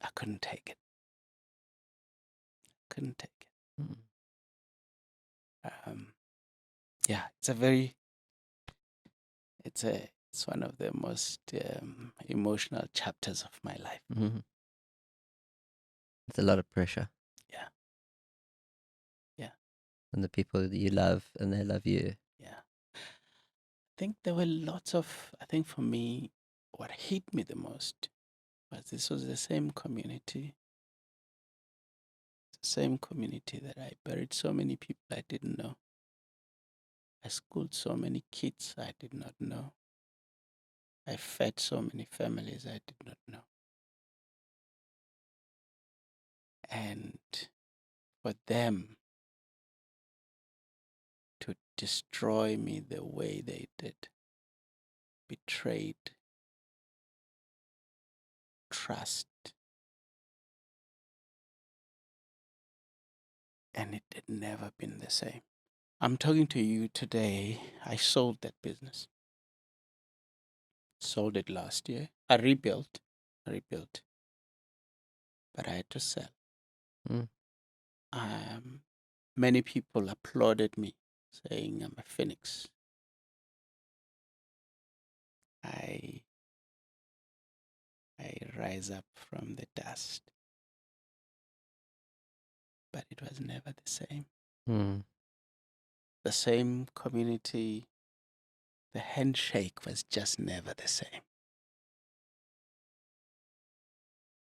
I couldn't take it. Yeah, it's one of the most emotional chapters of my life. Mm-hmm. It's a lot of pressure. Yeah. And the people that you love, and they love you. Yeah. I think there were lots of, I think for me, what hit me the most was this was the same community. The same community that I buried so many people I didn't know. I schooled so many kids I did not know. I fed so many families I did not know. And for them to destroy me the way they did, betrayed trust, and it had never been the same. I'm talking to you today. I sold that business. Sold it last year. I rebuilt. But I had to sell. Many people applauded me, saying I'm a phoenix. I rise up from the dust. But it was never the same. The same community, the handshake was just never the same.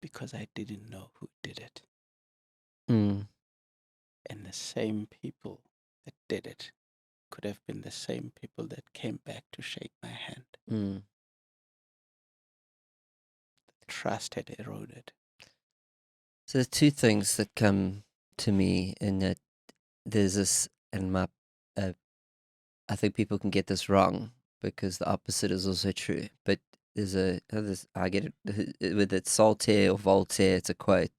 Because I didn't know who did it. And the same people that did it could have been the same people that came back to shake my hand. The trust had eroded. So there's two things that come to me in that. There's this, and I think people can get this wrong because the opposite is also true. But I get it with it, Saltaire or Voltaire. It's a quote.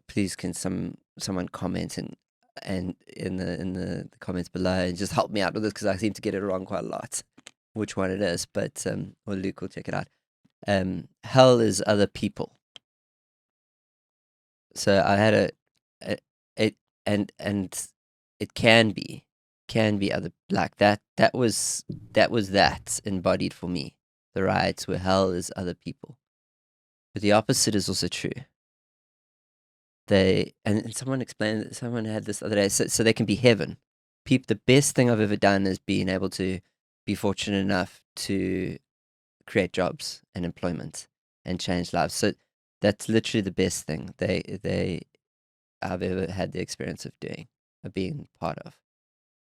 Please, can someone comment and in the comments below and just help me out with this, because I seem to get it wrong quite a lot, which one it is. But or Luke will check it out. Hell is other people. So I had and it can be other, like that was that embodied for me. The riots where hell is other people, but the opposite is also true. And someone explained, someone had this the other day, so they can be heaven. The best thing I've ever done is being able to be fortunate enough to create jobs and employment and change lives. So that's literally the best thing I've ever had the experience of doing, of being part of.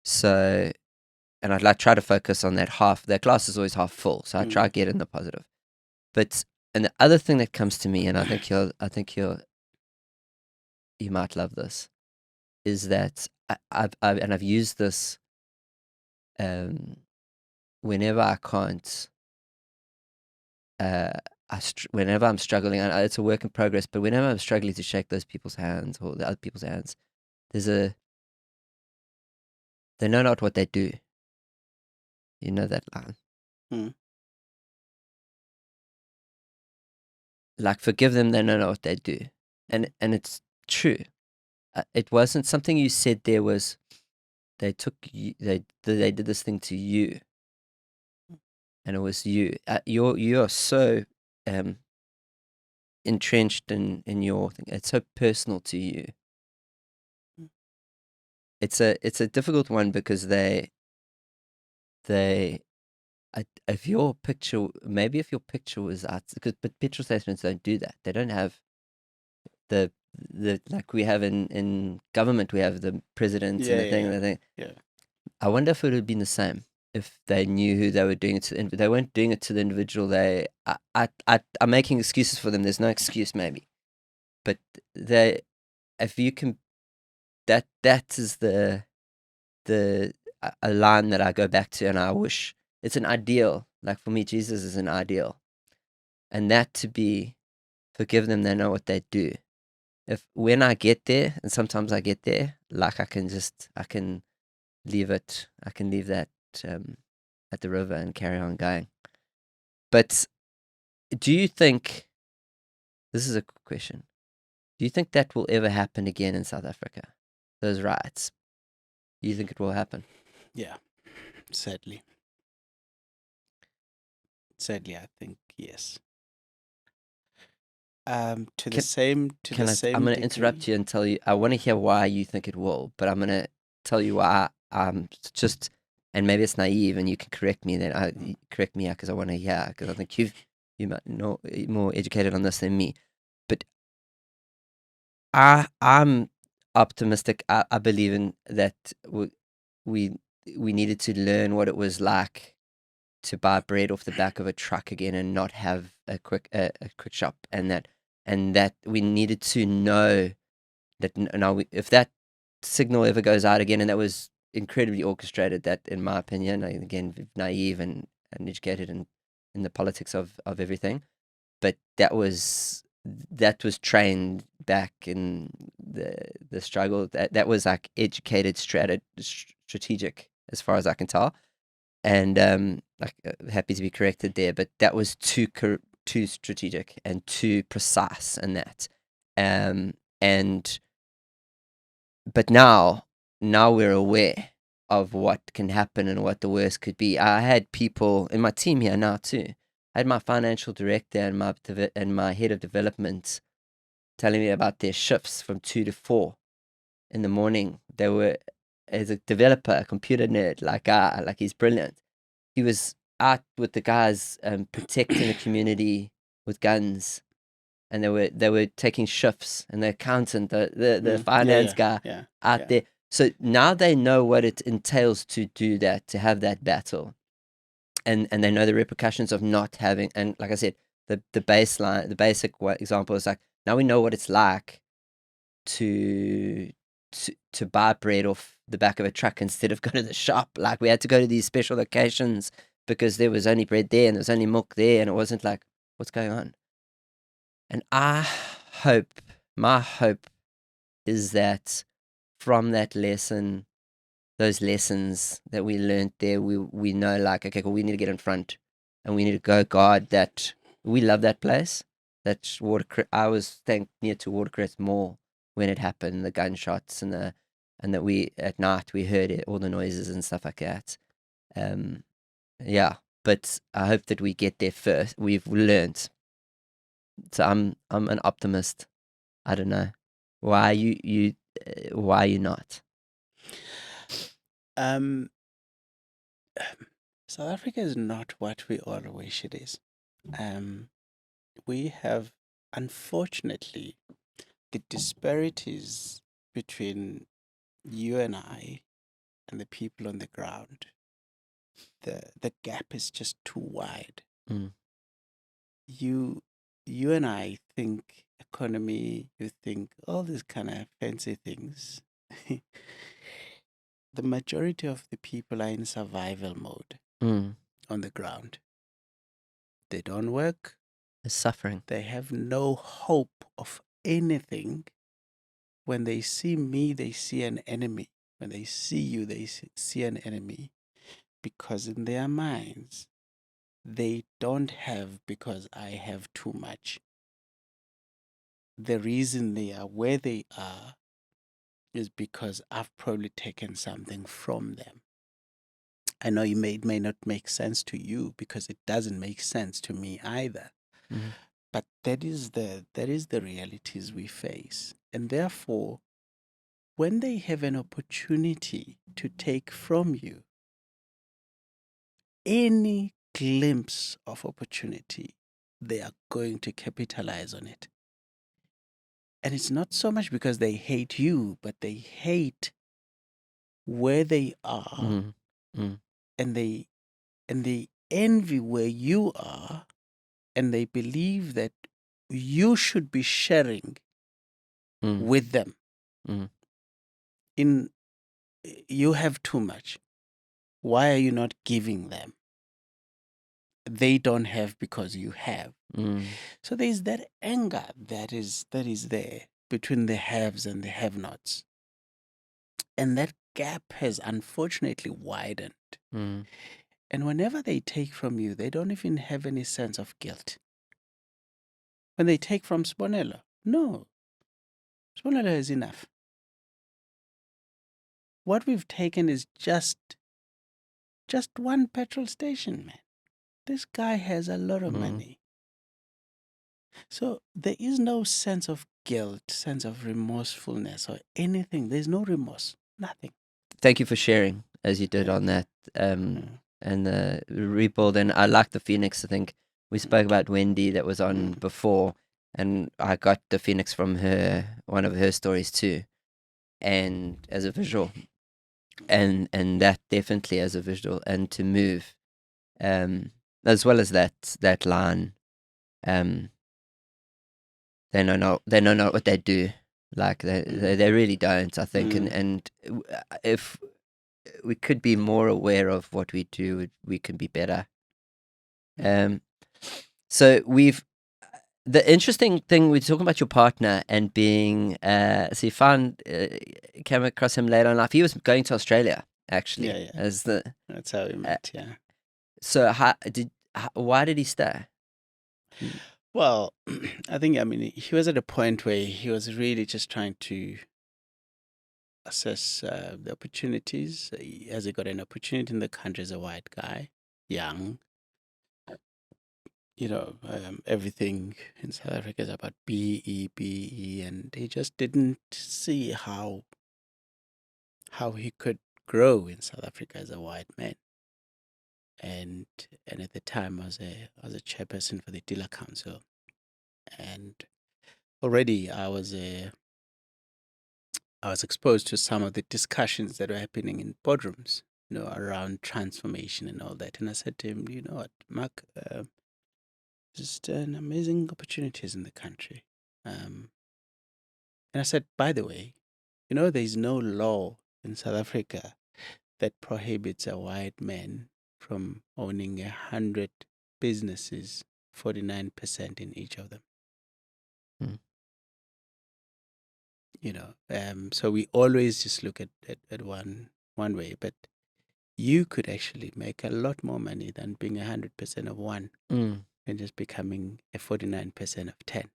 So, and I'd try to focus on that half. That glass is always half full, so I try to get in the positive. But And the other thing that comes to me, and I think you might love this, is that I've used this whenever I can't, whenever I'm struggling, and it's a work in progress, but whenever I'm struggling to shake those people's hands or the other people's hands, they know not what they do. You know that line. Like, forgive them, they don't know what they do. And it's true. It wasn't something you said there was, they took you, they did this thing to you. And it was you. You are so entrenched in your thing. It's so personal to you. It's a difficult one because if your picture was out, but petrol stations don't do that. They don't have the like we have in government. We have the president and the thing. Yeah. I wonder if it would have been the same if they knew who they were doing it to. They weren't doing it to the individual. I'm making excuses for them. There's no excuse, maybe, but if you can, that is a line that I go back to, and I wish it's an ideal. Like, for me, Jesus is an ideal, and that to be, forgive them, they know what they do. When I get there, and sometimes I get there, like I can leave it. I can leave that at the river and carry on going. But do you think, this is a question, do you think that will ever happen again in South Africa? Those riots? Do you think it will happen? Yeah, sadly. Sadly, I think yes. I'm going to interrupt you and tell you, I want to hear why you think it will, but I'm going to tell you why I'm just, and maybe it's naive and you can correct me then, correct me because I want to hear, because I think you might know more educated on this than me. But I'm optimistic. I believe in that we needed to learn what it was like to buy bread off the back of a truck again and not have a quick shop, and that we needed to know that now if that signal ever goes out again, and that was incredibly orchestrated, that in my opinion, again, naive and uneducated in the politics of everything, but that was trained back in the struggle, that was like educated strategic as far as I can tell. And happy to be corrected there, but that was too strategic and too precise in that. But now we're aware of what can happen and what the worst could be. I had people in my team here now too. I had my financial director and my head of development telling me about their shifts from 2 to 4 in the morning. They were, as a developer, a computer nerd like he's brilliant. He was out with the guys protecting the community with guns, and they were taking shifts, and the accountant, the finance guy out there. So now they know what it entails to do that, to have that battle, and they know the repercussions of not having. And like I said, the baseline, the basic example is like, now we know what it's like to buy bread off the back of a truck instead of go to the shop. Like, we had to go to these special locations because there was only bread there and there was only milk there, and it wasn't like, what's going on? And my hope is that from that lesson, those lessons that we learned there, we know, like, okay, cool, we need to get in front and we need to go guard that. We love that place. That I was staying near to Watercrest more when it happened, the gunshots and that we, at night, we heard it, all the noises and stuff like that. Yeah, but I hope that we get there first. We've learned. So I'm an optimist. I don't know. Why are you not? South Africa is not what we all wish it is. We have, unfortunately, the disparities between you and I and the people on the ground. The gap is just too wide. Mm. You you and I think economy, you think all these kind of fancy things. The majority of the people are in survival mode Mm. on the ground. They don't work. It's suffering. They have no hope of anything. When they see me, they see an enemy. When they see you, they see an enemy. Because in their minds, they don't have because I have too much. The reason they are where they are is because I've probably taken something from them. I know it may not make sense to you because it doesn't make sense to me either. Mhm. But that is the realities we face. And therefore, when they have an opportunity to take from you any glimpse of opportunity, they are going to capitalize on it. And it's not so much because they hate you, but they hate where they are, Mm. Mm. and they envy where you are, and they believe that you should be sharing Mm. with them. Mm. You have too much. Why are you not giving them? They don't have because you have. Mm. So there is that anger that is there between the haves and the have-nots. And that gap has unfortunately widened. Mm. And whenever they take from you, they don't even have any sense of guilt. When they take from Sbonelo, no, Sbonelo is enough. What we've taken is just one petrol station, man. This guy has a lot of Mm. money. So there is no sense of guilt, sense of remorsefulness or anything. There's no remorse, nothing. Thank you for sharing as you did Yeah. on that. Yeah. And the rebuild. And I like the Phoenix. I think we spoke about Wendy that was on before, and I got the Phoenix from her, one of her stories too, and as a visual, and that definitely as a visual, and to move, as well as that line, they know not what they do, like they really don't. I think, and if we could be more aware of what we do, we can be better. So the interesting thing, we're talking about your partner and being, so you found, came across him later in life. He was going to Australia, actually. Yeah. As That's how we met, yeah. So why did he stay? Well, I think, he was at a point where he was really just trying to assess the opportunities. Has he got an opportunity in the country as a white guy, young? Everything in South Africa is about BE, and he just didn't see how he could grow in South Africa as a white man. And at the time, I was a chairperson for the dealer council, and already I was exposed to some of the discussions that were happening in boardrooms, around transformation and all that. And I said to him, you know what, Mark, just an amazing opportunities in the country. And I said, by the way, there's no law in South Africa that prohibits a white man from owning 100 businesses, 49% in each of them. So we always just look at one way, but you could actually make a lot more money than being 100% of one and just becoming a 49% of 10.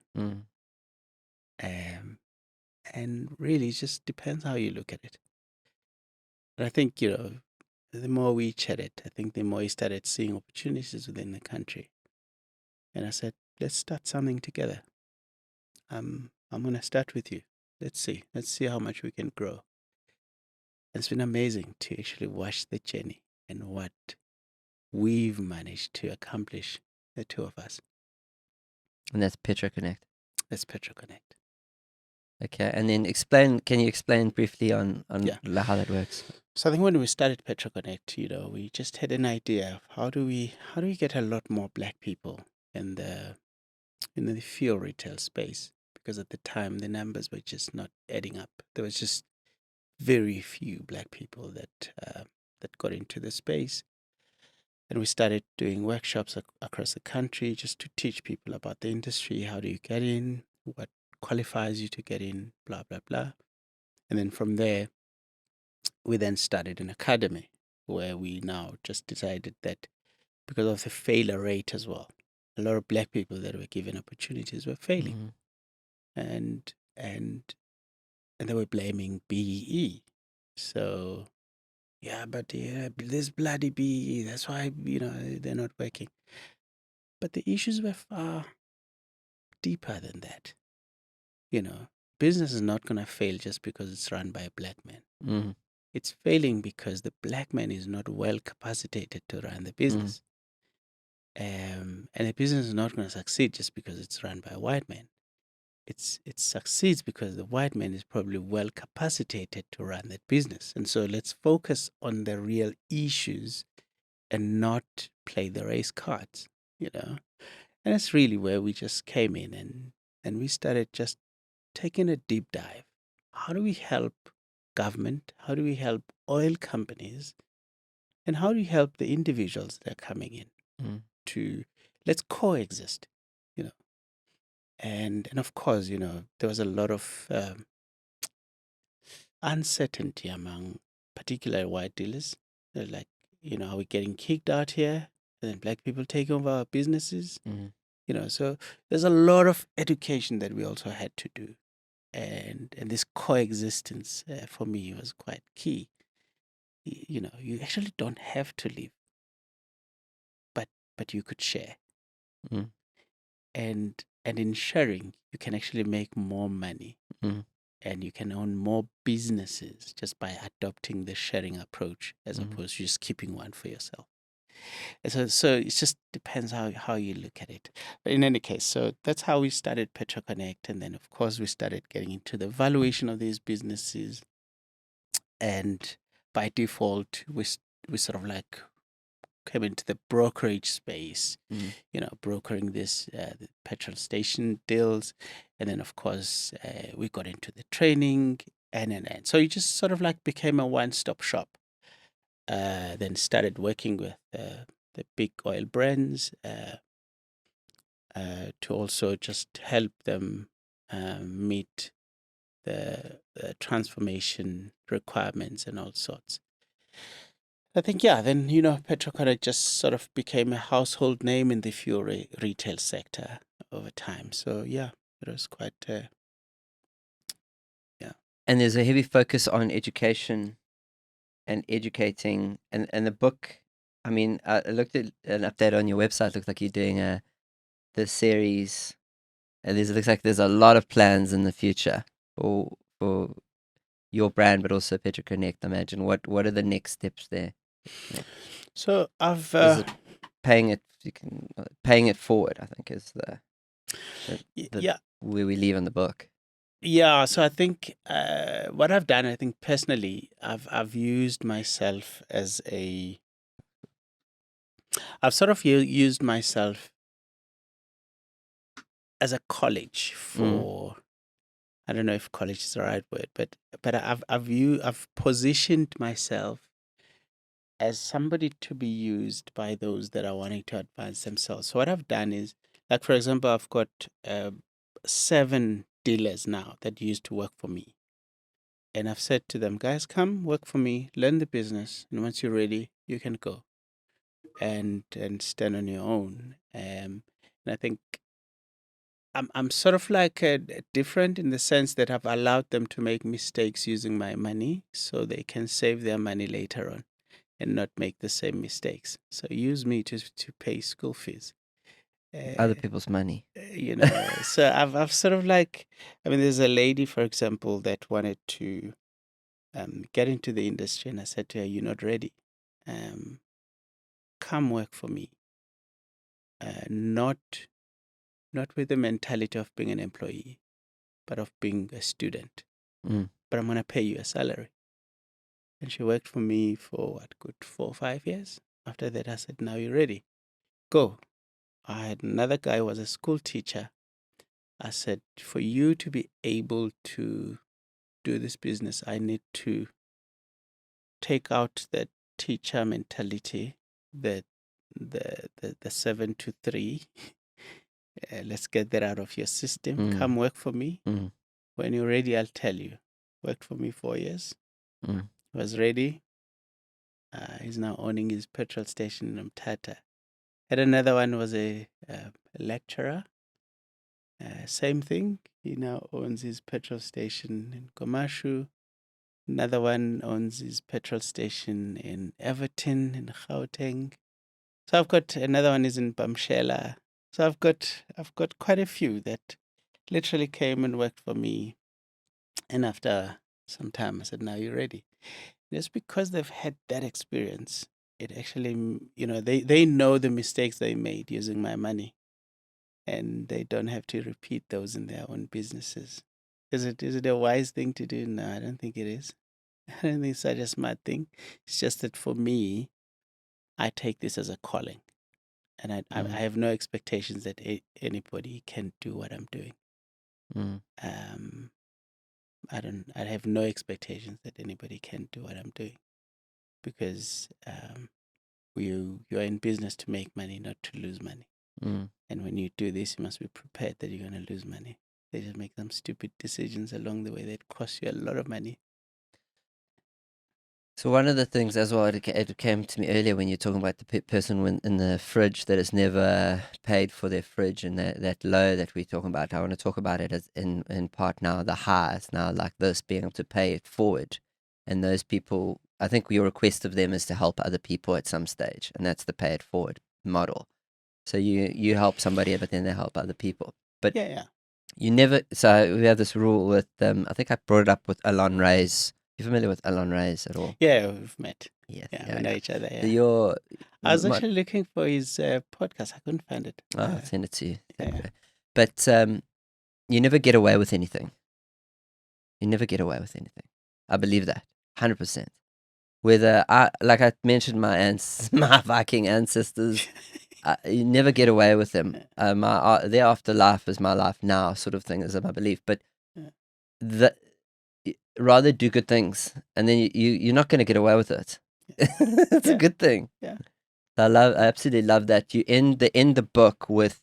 And really, it just depends how you look at it. And I think, the more we chatted, I think the more he started seeing opportunities within the country. And I said, let's start something together. I'm going to start with you. Let's see how much we can grow. And it's been amazing to actually watch the journey and what we've managed to accomplish, the two of us. And that's PetroConnect. That's PetroConnect. Okay, and then can you explain briefly on how that works? So I think when we started PetroConnect, we just had an idea of how do we get a lot more black people in the in the fuel retail space, because at the time the numbers were just not adding up. There was just very few black people that got into the space. And we started doing workshops across the country just to teach people about the industry. How do you get in? What qualifies you to get in? Blah, blah, blah. And then from there, we then started an academy where we now just decided that because of the failure rate as well, a lot of black people that were given opportunities were failing. And they were blaming BEE. So, yeah, but this bloody BEE, that's why, they're not working. But the issues were far deeper than that. Business is not going to fail just because it's run by a black man. It's failing because the black man is not well capacitated to run the business. And the business is not going to succeed just because it's run by a white man. It succeeds because the white man is probably well capacitated to run that business. And so let's focus on the real issues and not play the race cards, And that's really where we just came in and we started just taking a deep dive. How do we help government? How do we help oil companies? And how do we help the individuals that are coming in to let's coexist, And of course, there was a lot of uncertainty among particular white dealers. They're like, are we getting kicked out here? And then black people take over our businesses? So there's a lot of education that we also had to do. And this coexistence for me was quite key. You actually don't have to live, but you could share. And in sharing, you can actually make more money. And you can own more businesses just by adopting the sharing approach as opposed to just keeping one for yourself. And so it just depends how you look at it. But in any case, so that's how we started PetroConnect. And then, of course, we started getting into the valuation of these businesses. And by default, we sort of like came into the brokerage space, brokering this the petrol station deals. And then, of course, we got into the training and. So it just sort of like became a one-stop shop. Then started working with the big oil brands to also just help them meet the transformation requirements and all sorts. I think, then, PetroConnect just sort of became a household name in the fuel retail sector over time. So, it was quite, And there's a heavy focus on education and educating. And the book, I mean, I looked at an update on your website. Looks like you're doing the series. And it looks like there's a lot of plans in the future for your brand, but also PetroConnect. I imagine. What are the next steps there? So I've Is it paying it forward, I think, is the where we leave in the book. Yeah, so I think what I've done, I think personally, I've used myself as I've sort of used myself as a college for, I don't know if college is the right word, but I've positioned myself as somebody to be used by those that are wanting to advance themselves. So what I've done is, like, for example, I've got 7 dealers now that used to work for me. And I've said to them, guys, come work for me, learn the business. And once you're ready, you can go and stand on your own. And I think I'm sort of like different in the sense that I've allowed them to make mistakes using my money so they can save their money later on and not make the same mistakes. So use me to pay school fees. Other people's money. So I've sort of like, I mean, there's a lady, for example, that wanted to get into the industry, and I said to her, "You're not ready. Come work for me. Not with the mentality of being an employee, but of being a student. But I'm gonna pay you a salary." And she worked for me for 4 or 5 years. After that, I said, "Now you're ready. Go. I had another guy who was a school teacher. I said, for you to be able to do this business, I need to take out the teacher mentality, the 7 to 3. Let's get that out of your system. Mm. Come work for me. Mm. When you're ready, I'll tell you. Worked for me 4 years. Mm. Was ready. He's now owning his petrol station in Mbatha. Had another one, was a lecturer. Same thing. He now owns his petrol station in Komashu. Another one owns his petrol station in Everton, in Gauteng. So I've got another one is in Bamshela. So I've got quite a few that literally came and worked for me. And after some time, I said, "Now you're ready." Just because they've had that experience, it actually, they know the mistakes they made using my money, and they don't have to repeat those in their own businesses. Is it a wise thing to do? No, I don't think it is. I don't think it's such a smart thing. It's just that for me, I take this as a calling, and I have no expectations that anybody can do what I'm doing. Mm. I have no expectations that anybody can do what I'm doing, because you're in business to make money, not to lose money. Mm. And when you do this, you must be prepared that you're going to lose money. They just make some stupid decisions along the way that cost you a lot of money. So one of the things as well, it came to me earlier when you're talking about the person in the fridge that has never paid for their fridge, and that low that we're talking about. I want to talk about it as in part now, the highs now, like this, being able to pay it forward. And those people, I think your request of them is to help other people at some stage, and that's the pay it forward model. So you help somebody, but then they help other people. But Yeah. you never. So we have this rule with I think I brought it up with Alon Ray's. You familiar with Alon Ray's at all? Yeah, we've met. Yes. Yeah, we know each other. Yeah. So I was actually looking for his podcast. I couldn't find it. I'll send it to you. Yeah. But you never get away with anything. You never get away with anything. I believe that 100%. Whether like I mentioned, my Viking ancestors, you never get away with them. Their afterlife is my life now, sort of thing, is my belief. But rather do good things, and then you're not going to get away with it. It's a good thing. Yeah. I absolutely love that you end the book with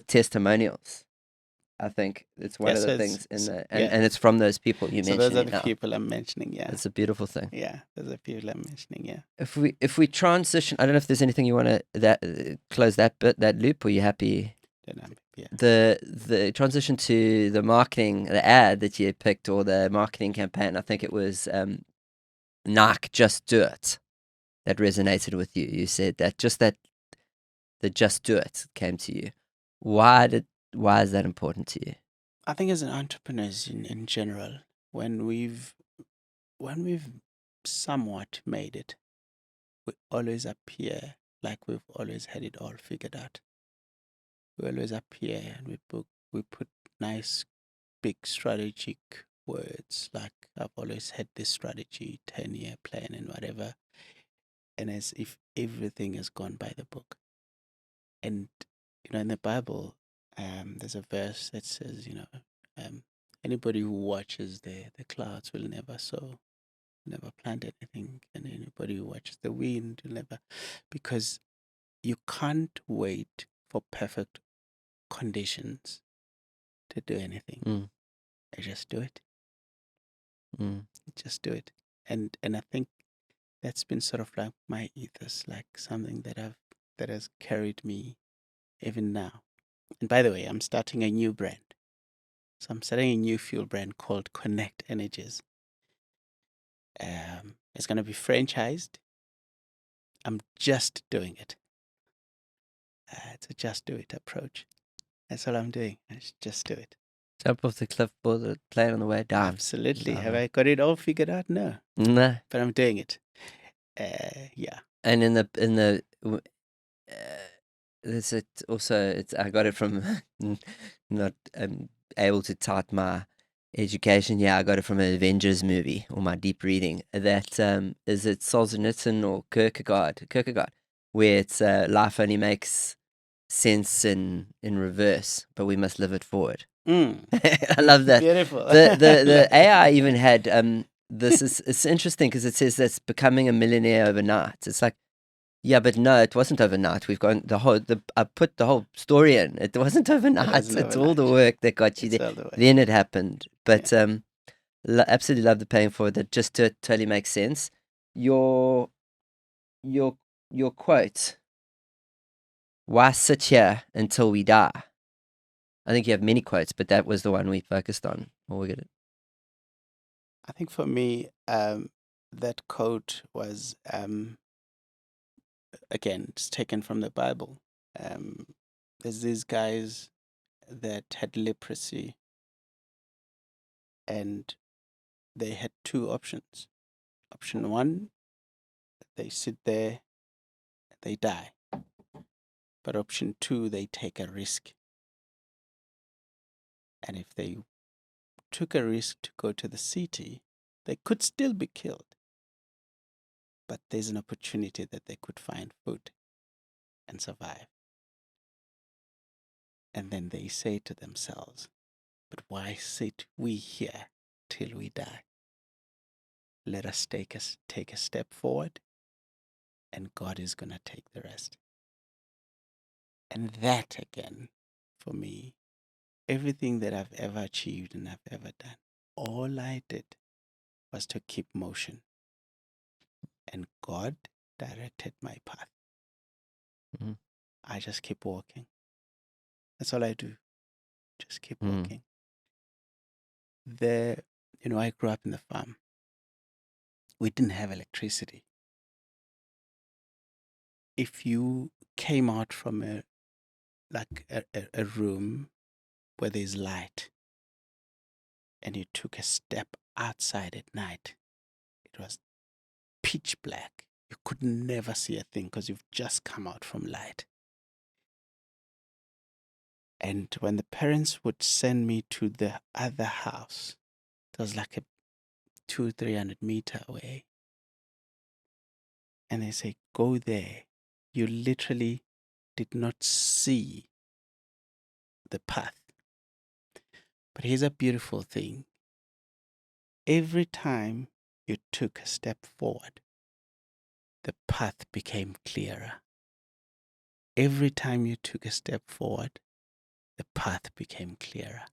testimonials. I think it's one of the things and it's from those people you mentioned. So those are the people I'm mentioning. Yeah, it's a beautiful thing. Yeah, those are people I'm mentioning. Yeah. If we transition, I don't know if there's anything you want to close that loop, or you happy? Yeah. The transition to the marketing, the ad that you picked, or the marketing campaign. I think it was Nike, Just Do It, that resonated with you. You said that the Just Do It came to you. Why is that important to you? I think as an entrepreneur in general, when we've somewhat made it, we always appear like we've always had it all figured out. We always appear and we put nice big strategic words like, I've always had this strategy, 10-year plan and whatever, and as if everything has gone by the book. And in the Bible, there's a verse that says, anybody who watches the clouds will never sow, never plant anything, and anybody who watches the wind will never, because you can't wait for perfect conditions to do anything. I just do it. Just do it. And I think that's been sort of like my ethos, like something that has carried me even now. And by the way, I'm starting a new brand. So I'm starting a new fuel brand called Connect Energies. It's going to be franchised. I'm just doing it. It's a just do it approach. That's all I'm doing. I just do it. Jump off the cliff, board, plane on the way down. Absolutely. Have I got it all figured out? No. Nah. But I'm doing it. Yeah. And in the there's it also. It's I got it from not able to type my education. Yeah, I got it from an Avengers movie or my deep reading. That is it Solzhenitsyn or Kierkegaard, where it's life only makes sense in reverse, but we must live it forward. Mm. I love that. Beautiful. The AI even had this is it's interesting because it says that's becoming a millionaire overnight. It's like, yeah, but no, it wasn't overnight. We've gone I put the whole story in. It wasn't overnight. wasn't It's all the overnight. work that got you It's there. all the way. Then it happened. But absolutely love the paying forward. That just totally makes sense. Your quote. Why sit here until we die? I think you have many quotes, but that was the one we focused on. I think for me, that quote was, again, it's taken from the Bible. There's these guys that had leprosy, and they had two options. Option one, they sit there, they die. But option two, they take a risk. And if they took a risk to go to the city, they could still be killed. But there's an opportunity that they could find food and survive. And then they say to themselves, but why sit we here till we die? Let us take a step forward, and God is going to take the rest. And that, again, for me, everything that I've ever achieved and I've ever done, all I did was to keep motion. And God directed my path. Mm-hmm. I just keep walking. That's all I do. Just keep walking. I grew up in the farm. We didn't have electricity. If you came out from a room where there's light and you took a step outside at night, it was pitch black. You could never see a thing because you've just come out from light. And when the parents would send me to the other house, it was like a 200-300 meter away. And they say, go there. You literally did not see the path. But here's a beautiful thing. Every time you took a step forward, the path became clearer. Every time you took a step forward, the path became clearer.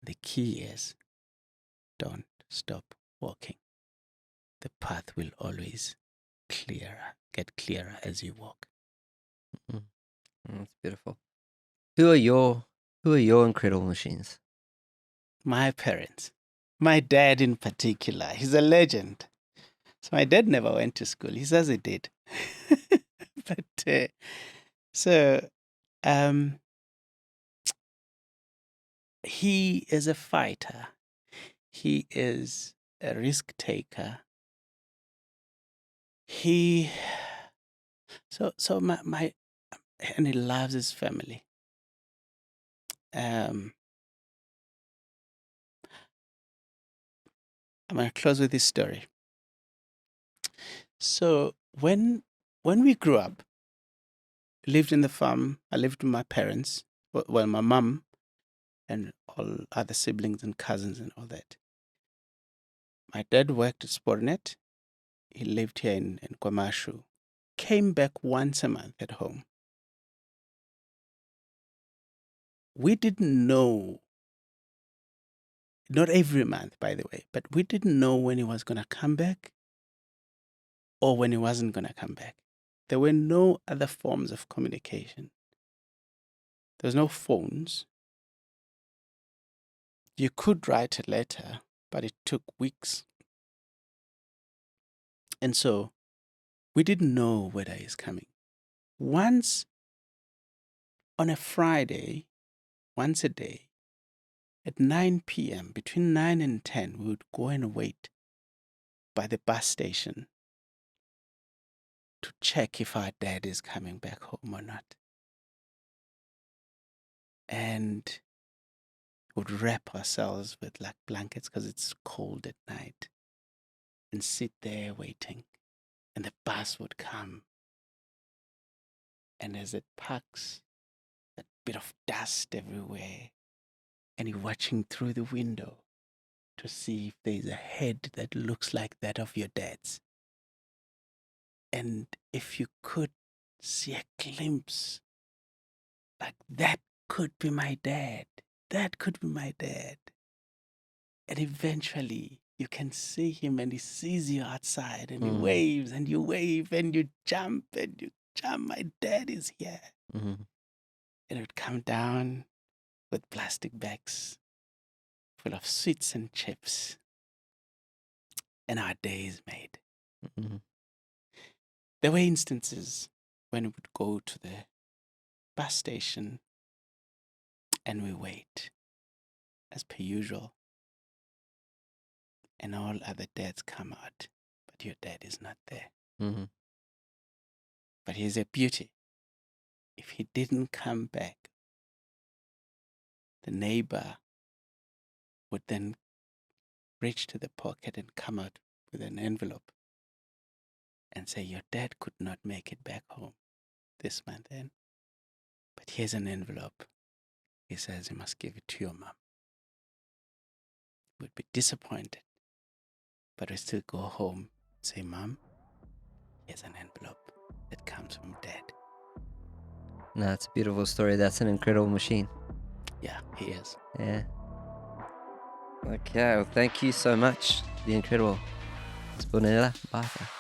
The key is, don't stop walking. The path will always get clearer as you walk. That's beautiful. Who are your incredible machines? My parents. My dad in particular. He's a legend. So my dad never went to school. He says he did. But he is a fighter. He is a risk taker. And he loves his family. I'm gonna close with this story. So when we grew up, lived in the farm. I lived with my parents. Well, my mum and all other siblings and cousins and all that. My dad worked at Spornet. He lived here in KwaZulu. Came back once a month at home. We didn't know, not every month, by the way, but we didn't know when he was going to come back or when he wasn't going to come back. There were no other forms of communication. There was no phones. You could write a letter, but it took weeks. And so we didn't know whether he's coming. Once on a Friday, once a day, at 9 p.m., between 9 and 10, we would go and wait by the bus station to check if our dad is coming back home or not. And would wrap ourselves with like blankets because it's cold at night and sit there waiting. And the bus would come. And as it parks, a bit of dust everywhere, and you're watching through the window to see if there's a head that looks like that of your dad's. And if you could see a glimpse, like that could be my dad, that could be my dad. And eventually you can see him and he sees you outside and he waves and you wave and you jump and you jump. My dad is here. Mm-hmm. And it would come down with plastic bags full of sweets and chips. And our day is made. Mm-hmm. There were instances when we would go to the bus station and we wait, as per usual. And all other dads come out, but your dad is not there. Mm-hmm. But here's a beauty. If he didn't come back, the neighbor would then reach to the pocket and come out with an envelope and say, your dad could not make it back home this month end, but here's an envelope. He says you must give it to your mom. We'd be disappointed, but we still go home and say, Mom, here's an envelope that comes from Dad. No, it's a beautiful story. That's an incredible machine. Yeah, he is. Yeah. Okay, well, thank you so much. The incredible Sbonelo Mbatha.